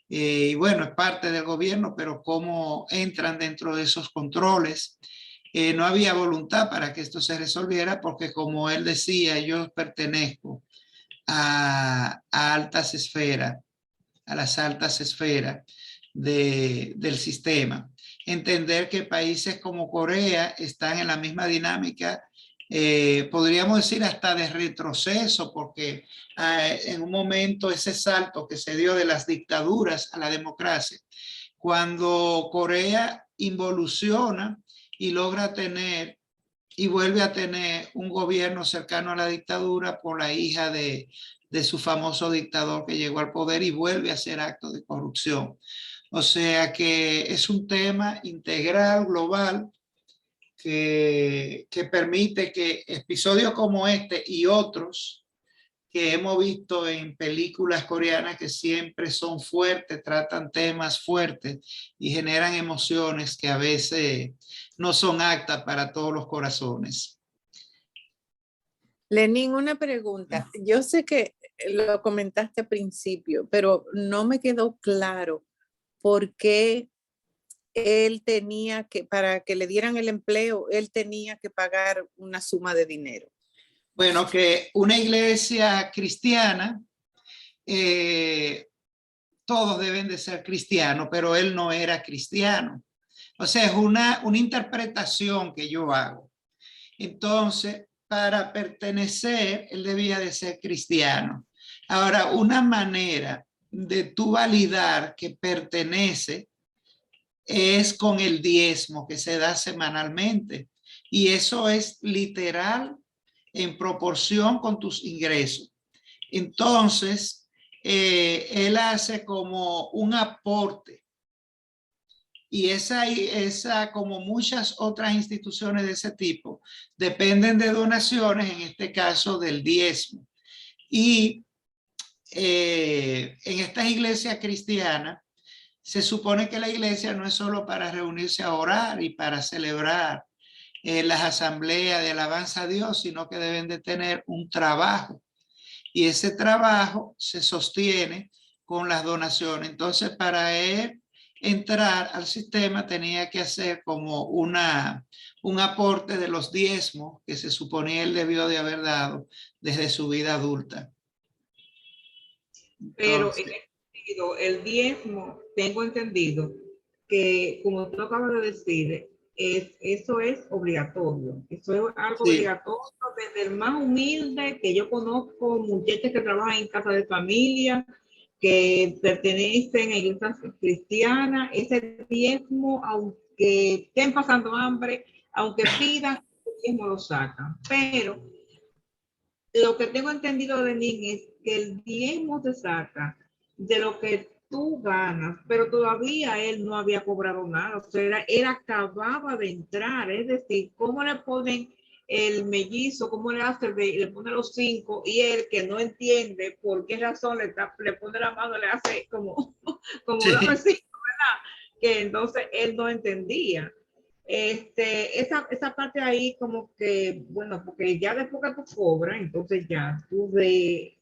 A: Y bueno, es parte del gobierno, pero cómo entran dentro de esos controles. No había voluntad para que esto se resolviera, porque como él decía, yo pertenezco a altas esferas, a las altas esferas del sistema. Entender que países como Corea están en la misma dinámica podríamos decir hasta de retroceso, porque en un momento ese salto que se dio de las dictaduras a la democracia, cuando Corea involuciona y logra tener y vuelve a tener un gobierno cercano a la dictadura por la hija de su famoso dictador que llegó al poder y vuelve a hacer actos de corrupción. O sea que es un tema integral, global, que permite que episodios como este y otros que hemos visto en películas coreanas que siempre son fuertes, tratan temas fuertes y generan emociones que a veces no son aptas para todos los corazones.
H: Lenín, una pregunta. Yo sé que lo comentaste al principio, pero no me quedó claro por qué él tenía que, para que le dieran el empleo, él tenía que pagar una suma de dinero.
A: Bueno, que una iglesia cristiana, todos deben de ser cristianos, pero él no era cristiano. O sea, es una interpretación que yo hago. Entonces, para pertenecer, él debía de ser cristiano. Ahora, una manera de tú validar que pertenece es con el diezmo que se da semanalmente. Y eso es literal en proporción con tus ingresos. Entonces, él hace como un aporte. Y esa, como muchas otras instituciones de ese tipo, dependen de donaciones, en este caso del diezmo. Y en estas iglesias cristianas, se supone que la iglesia no es solo para reunirse a orar y para celebrar las asambleas de alabanza a Dios, sino que deben de tener un trabajo. Y ese trabajo se sostiene con las donaciones. Entonces, para él entrar al sistema tenía que hacer como un aporte de los diezmos que se suponía él debió de haber dado desde su vida adulta.
G: Pero
A: Entonces,
G: en este sentido, el diezmo, tengo entendido que, como tú acabas de decir, eso es obligatorio. Eso es algo
A: sí,
G: obligatorio desde el más humilde que yo conozco, muchachas que trabajan en casa de familia, que pertenecen a iglesias cristianas, ese diezmo, aunque estén pasando hambre, aunque pidan, el diezmo lo sacan. Pero lo que tengo entendido de mí es que el diezmo se saca de lo que tú ganas, pero todavía él no había cobrado nada, o sea, él acababa de entrar, es decir, ¿cómo le ponen el mellizo, cómo le hace, le pone los 5 y él que no entiende por qué razón le pone la mano, le hace como,
A: sí.
G: dame 5, ¿verdad? Que entonces él no entendía. Esa parte ahí como que, bueno, porque ya después que tú cobras, entonces ya tú de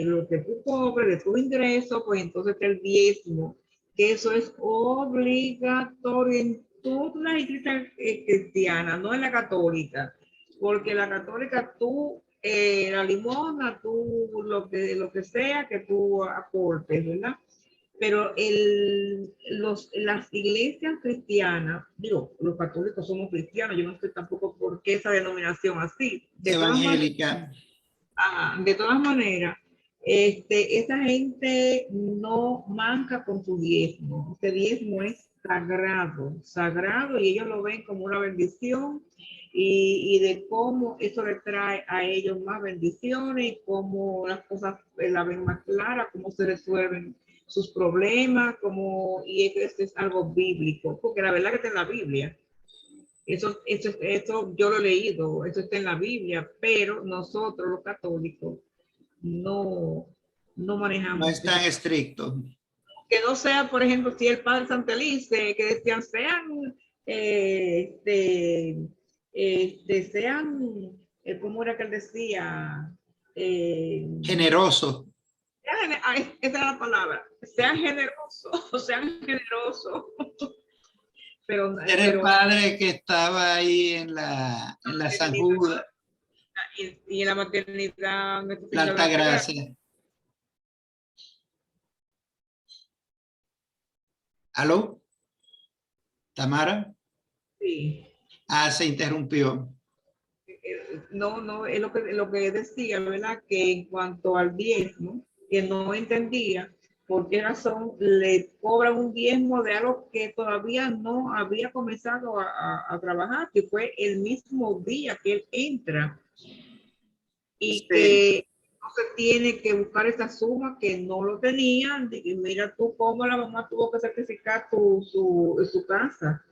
G: lo que tú cobres, de tu ingreso, pues entonces el diezmo, que eso es obligatorio en todas las iglesias cristianas, no en la católica, porque la católica tú, la limosna, tú lo que sea que tú aportes, ¿verdad? Pero las iglesias cristianas, digo, los católicos somos cristianos, yo no sé tampoco por qué esa denominación así.
A: Evangélica.
G: De todas maneras, esa gente no manca con su diezmo. Ese diezmo es sagrado, sagrado, y ellos lo ven como una bendición y de cómo eso le trae a ellos más bendiciones y cómo las cosas la ven más claras, cómo se resuelven sus problemas, y esto es algo bíblico, porque la verdad que está en la Biblia. Eso yo lo he leído, eso está en la Biblia, pero nosotros los católicos no
A: No
G: manejamos
A: es tan estricto.
G: que no sea, por ejemplo, si el padre Santelice, que decían, sean, ¿cómo era que él decía?
A: Generoso.
G: Esa era la palabra, sean generosos, sean generosos.
A: Era el padre que estaba ahí en la San Judas,
G: y en la maternidad,
A: la Altagracia. ¿Aló? ¿Tamara?
G: Sí.
A: Se interrumpió.
G: no, es lo que decía, ¿verdad? Que en cuanto al diezmo, que no entendía por qué razón le cobran un diezmo de algo que todavía no había comenzado a trabajar, que fue el mismo día que él entra, y
A: Sí.
G: que no se tiene que buscar esa suma que no lo tenían, de que mira tú cómo la mamá tuvo que sacrificar su casa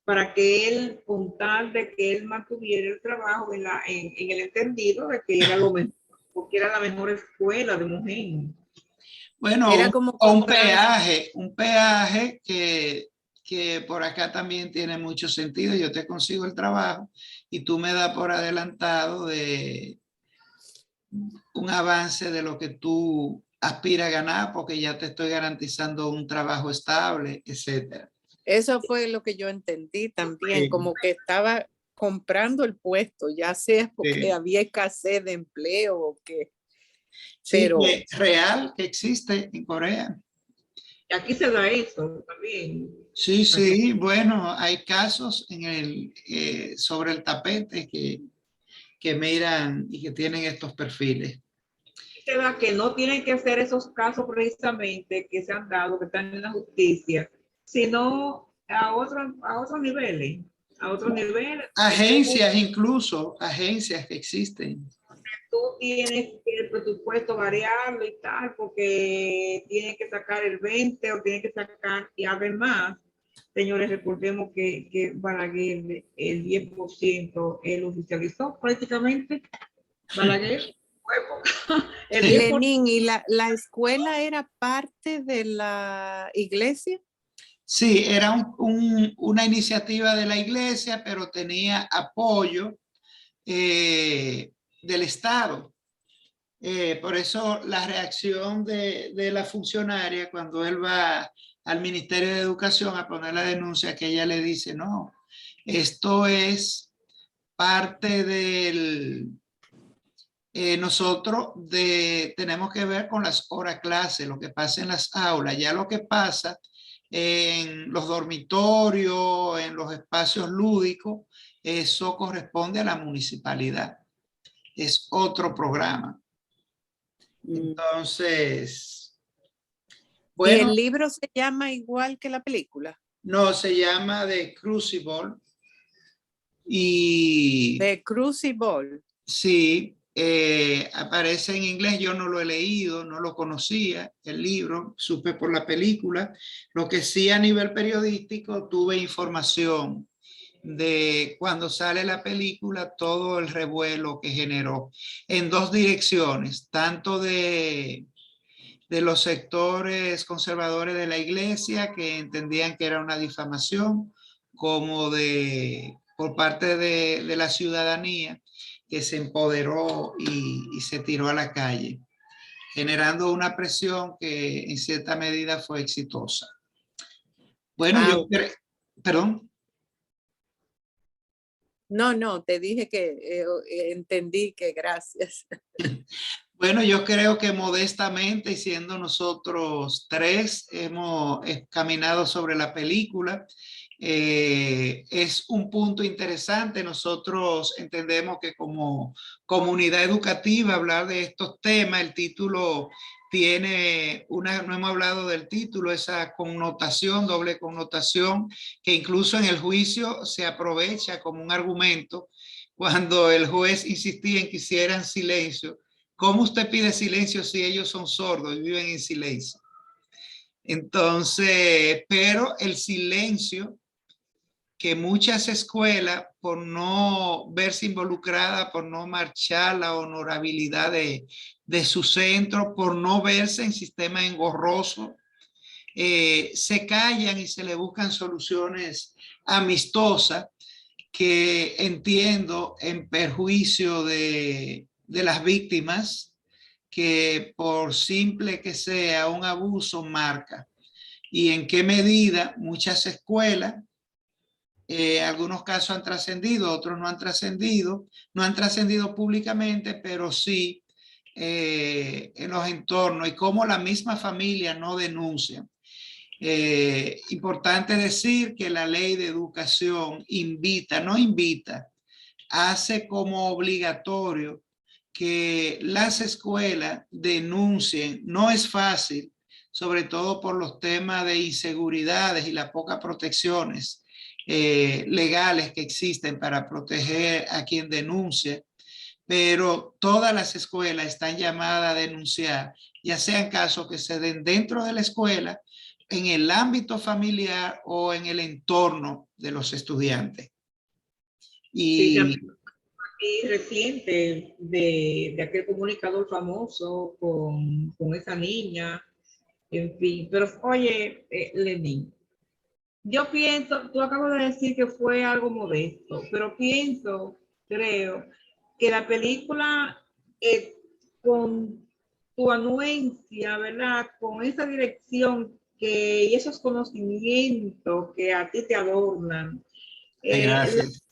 G: para que él, con tal de que él mantuviera el trabajo en el entendido de que era lo mejor, porque era la mejor escuela de mujeres.
A: Bueno,
H: Era como comprar.
A: un peaje que por acá también tiene mucho sentido. Yo te consigo el trabajo y tú me das por adelantado de un avance de lo que tú aspiras a ganar, porque ya te estoy garantizando un trabajo estable, etcétera.
H: Eso fue lo que yo entendí también,
A: Sí,
H: como que estaba comprando el puesto, ya sea porque
A: sí.
H: había escasez de empleo o qué,
A: Sí,
H: pero
A: que real, que existe en Corea.
G: Y aquí se da eso también.
A: Sí, sí, bueno, hay casos sobre el tapete que miran y que tienen estos perfiles.
G: Se da que no tienen que hacer esos casos precisamente que se han dado, que están en la justicia, sino a otros niveles, que
A: Agencias, incluso agencias que existen.
G: tú tienes que el presupuesto variarlo y tal, porque tienes que sacar el 20 o tienes que sacar, y además, señores, recordemos que Balaguer el 10% él oficializó prácticamente. Balaguer el 10%.
H: Lenín, ¿y la escuela era parte de la iglesia?
A: Sí, era una iniciativa de la iglesia, pero tenía apoyo del Estado. Por eso la reacción de la funcionaria cuando él va al Ministerio de Educación a poner la denuncia, que ella le dice, no, esto es parte del... nosotros tenemos que ver con las horas clase, lo que pasa en las aulas, ya lo que pasa en los dormitorios, en los espacios lúdicos, eso corresponde a la municipalidad. Es otro programa. Entonces,
H: ¿Y el
A: bueno,
H: libro se llama igual que la película?
A: no, se llama The Crucible y
H: The Crucible.
A: sí, aparece en inglés. Yo no lo he leído, no lo conocía, el libro, supe por la película. Lo que sí, a nivel periodístico tuve información de cuando sale la película, todo el revuelo que generó en dos direcciones, tanto de los sectores conservadores de la iglesia, que entendían que era una difamación, como por parte de la ciudadanía, que se empoderó y se tiró a la calle, generando una presión que en cierta medida fue exitosa. Bueno, perdón.
H: No, te dije que entendí que gracias.
A: Bueno, yo creo que modestamente, y siendo nosotros tres, hemos caminado sobre la película. Es un punto interesante. Nosotros entendemos que como comunidad educativa hablar de estos temas, el título tiene no hemos hablado del título, esa connotación, doble connotación, que incluso en el juicio se aprovecha como un argumento cuando el juez insistía en que hicieran silencio. ¿Cómo usted pide silencio si ellos son sordos y viven en silencio? Entonces, pero el silencio que muchas escuelas, por no verse involucradas, por no marchar la honorabilidad de su centro, por no verse en sistema engorroso, se callan y se le buscan soluciones amistosas que entiendo en perjuicio de las víctimas, que por simple que sea un abuso marca. Y en qué medida muchas escuelas, algunos casos han trascendido, otros no han trascendido públicamente, pero sí en los entornos, y cómo la misma familia no denuncia. Importante decir que la ley de educación no invita, hace como obligatorio que las escuelas denuncien. No es fácil, sobre todo por los temas de inseguridades y las pocas protecciones legales que existen para proteger a quien denuncia, pero todas las escuelas están llamadas a denunciar, ya sean casos que se den dentro de la escuela, en el ámbito familiar o en el entorno de los estudiantes. Y
G: reciente de aquel comunicador famoso con esa niña, en fin. Pero oye, Lenín, yo pienso, tú acabas de decir que fue algo modesto, pero creo, que la película con tu anuencia, ¿verdad? Con esa dirección y esos conocimientos que a ti te adornan,
A: gracias.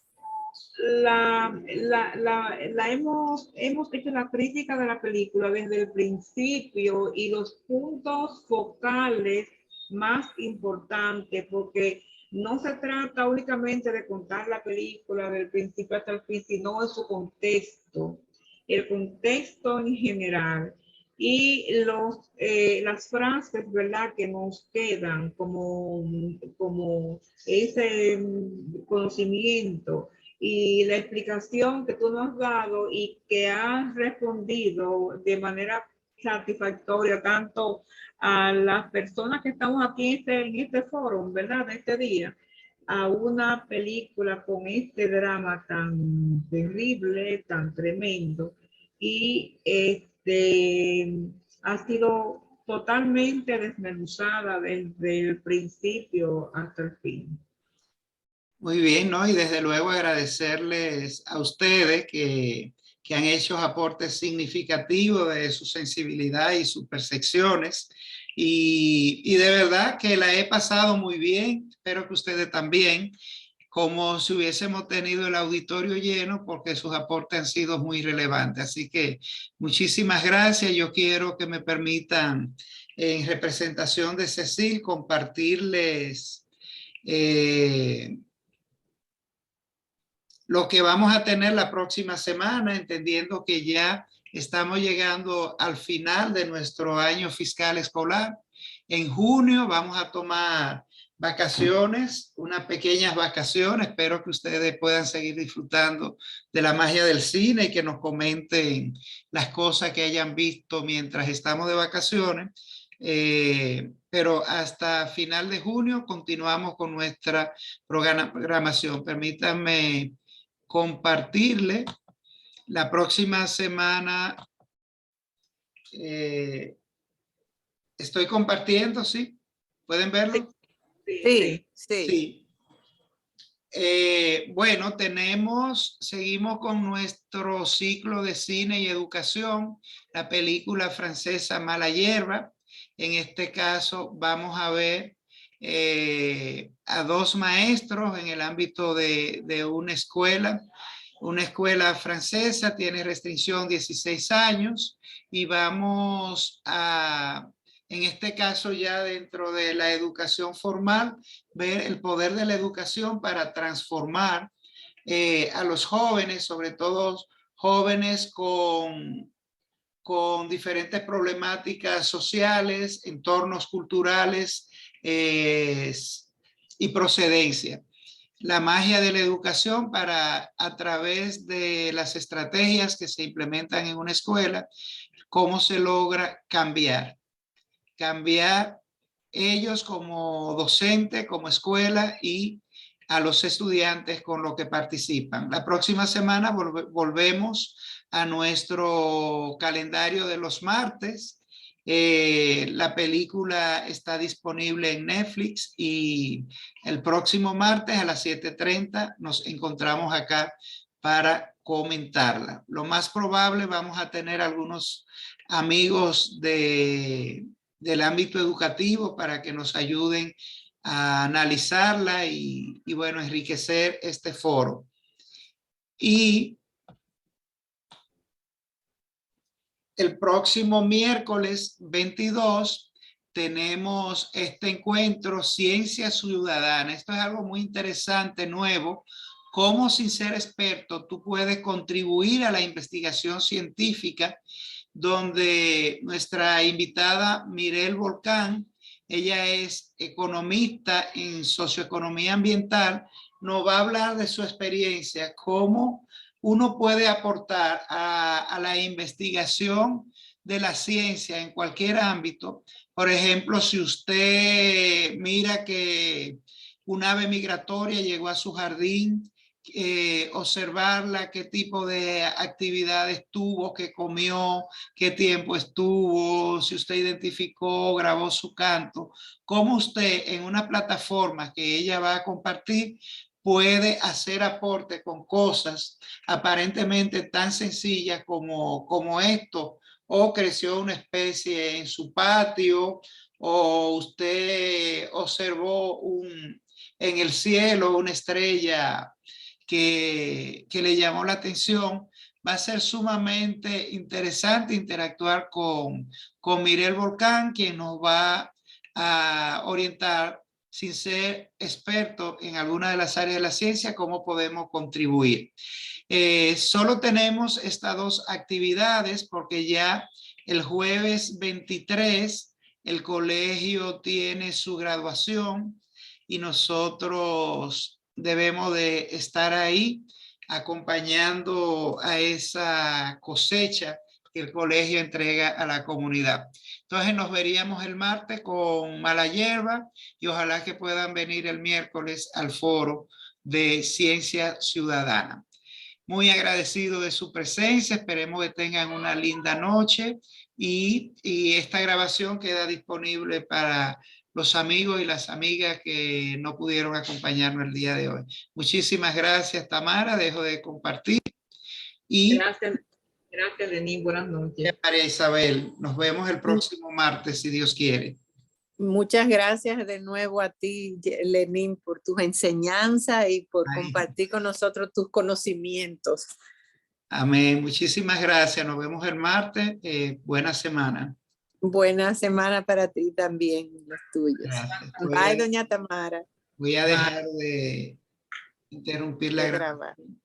G: hemos hecho la crítica de la película desde el principio y los puntos focales más importantes, porque no se trata únicamente de contar la película del principio hasta el fin, sino de su contexto, el contexto en general y las frases, ¿verdad?, que nos quedan como ese conocimiento y la explicación que tú nos has dado y que has respondido de manera satisfactoria tanto a las personas que estamos aquí en este foro, ¿verdad?, de este día, a una película con este drama tan terrible, tan tremendo, y ha sido totalmente desmenuzada desde el principio hasta el fin.
A: Muy bien, ¿no? Y desde luego agradecerles a ustedes que han hecho aportes significativos de su sensibilidad y sus percepciones. Y de verdad que la he pasado muy bien, espero que ustedes también, como si hubiésemos tenido el auditorio lleno, porque sus aportes han sido muy relevantes. Así que muchísimas gracias. Yo quiero que me permitan, en representación de Cecil, compartirles lo que vamos a tener la próxima semana, entendiendo que ya estamos llegando al final de nuestro año fiscal escolar. En junio vamos a tomar vacaciones, unas pequeñas vacaciones. Espero que ustedes puedan seguir disfrutando de la magia del cine y que nos comenten las cosas que hayan visto mientras estamos de vacaciones. Pero hasta final de junio continuamos con nuestra programación. Permítanme compartirle la próxima semana. Estoy compartiendo, ¿sí? ¿Pueden verlo?
H: Sí, sí.
A: Sí. Bueno, seguimos con nuestro ciclo de cine y educación, la película francesa Mala Hierba. En este caso vamos a ver a dos maestros en el ámbito de una escuela francesa, tiene restricción 16 años y vamos a, en este caso ya dentro de la educación formal, ver el poder de la educación para transformar a los jóvenes, sobre todo jóvenes con diferentes problemáticas sociales, entornos culturales y procedencia. La magia de la educación para, a través de las estrategias que se implementan en una escuela, cómo se logra cambiar ellos como docente, como escuela y a los estudiantes con lo que participan. La próxima semana volvemos a nuestro calendario de los martes. La película está disponible en Netflix y el próximo martes a las 7:30 nos encontramos acá para comentarla. Lo más probable vamos a tener algunos amigos del ámbito educativo para que nos ayuden a analizarla y bueno, enriquecer este foro. Y el próximo miércoles 22 tenemos este encuentro Ciencia Ciudadana. Esto es algo muy interesante, nuevo, cómo sin ser experto tú puedes contribuir a la investigación científica, donde nuestra invitada Mirel Volcán, ella es economista en socioeconomía ambiental, nos va a hablar de su experiencia, cómo uno puede aportar a la investigación de la ciencia en cualquier ámbito. Por ejemplo, si usted mira que un ave migratoria llegó a su jardín, observarla, qué tipo de actividades tuvo, qué comió, qué tiempo estuvo, si usted identificó, grabó su canto, cómo usted en una plataforma que ella va a compartir puede hacer aporte con cosas aparentemente tan sencillas como esto, o creció una especie en su patio, o usted observó en el cielo una estrella que le llamó la atención. Va a ser sumamente interesante interactuar con Mirel Volcán, quien nos va a orientar, sin ser experto en alguna de las áreas de la ciencia, cómo podemos contribuir. Solo tenemos estas dos actividades porque ya el jueves 23 el colegio tiene su graduación y nosotros debemos de estar ahí acompañando a esa cosecha que el colegio entrega a la comunidad. Entonces nos veríamos el martes con Mala Hierba y ojalá que puedan venir el miércoles al foro de Ciencia Ciudadana. Muy agradecido de su presencia, esperemos que tengan una linda noche y esta grabación queda disponible para los amigos y las amigas que no pudieron acompañarnos el día de hoy. Muchísimas gracias, Tamara, dejo de compartir. Y
G: Gracias, Denis, buenas noches.
A: María Isabel, nos vemos el próximo martes, si Dios quiere.
H: Muchas gracias de nuevo a ti, Lenín, por tus enseñanzas y por compartir con nosotros tus conocimientos.
A: Amén. Muchísimas gracias. Nos vemos el martes. Buena semana.
H: Buena semana para ti también, los tuyos.
A: Gracias.
H: Bye, doña Tamara.
A: Voy a dejar de interrumpir la grabación.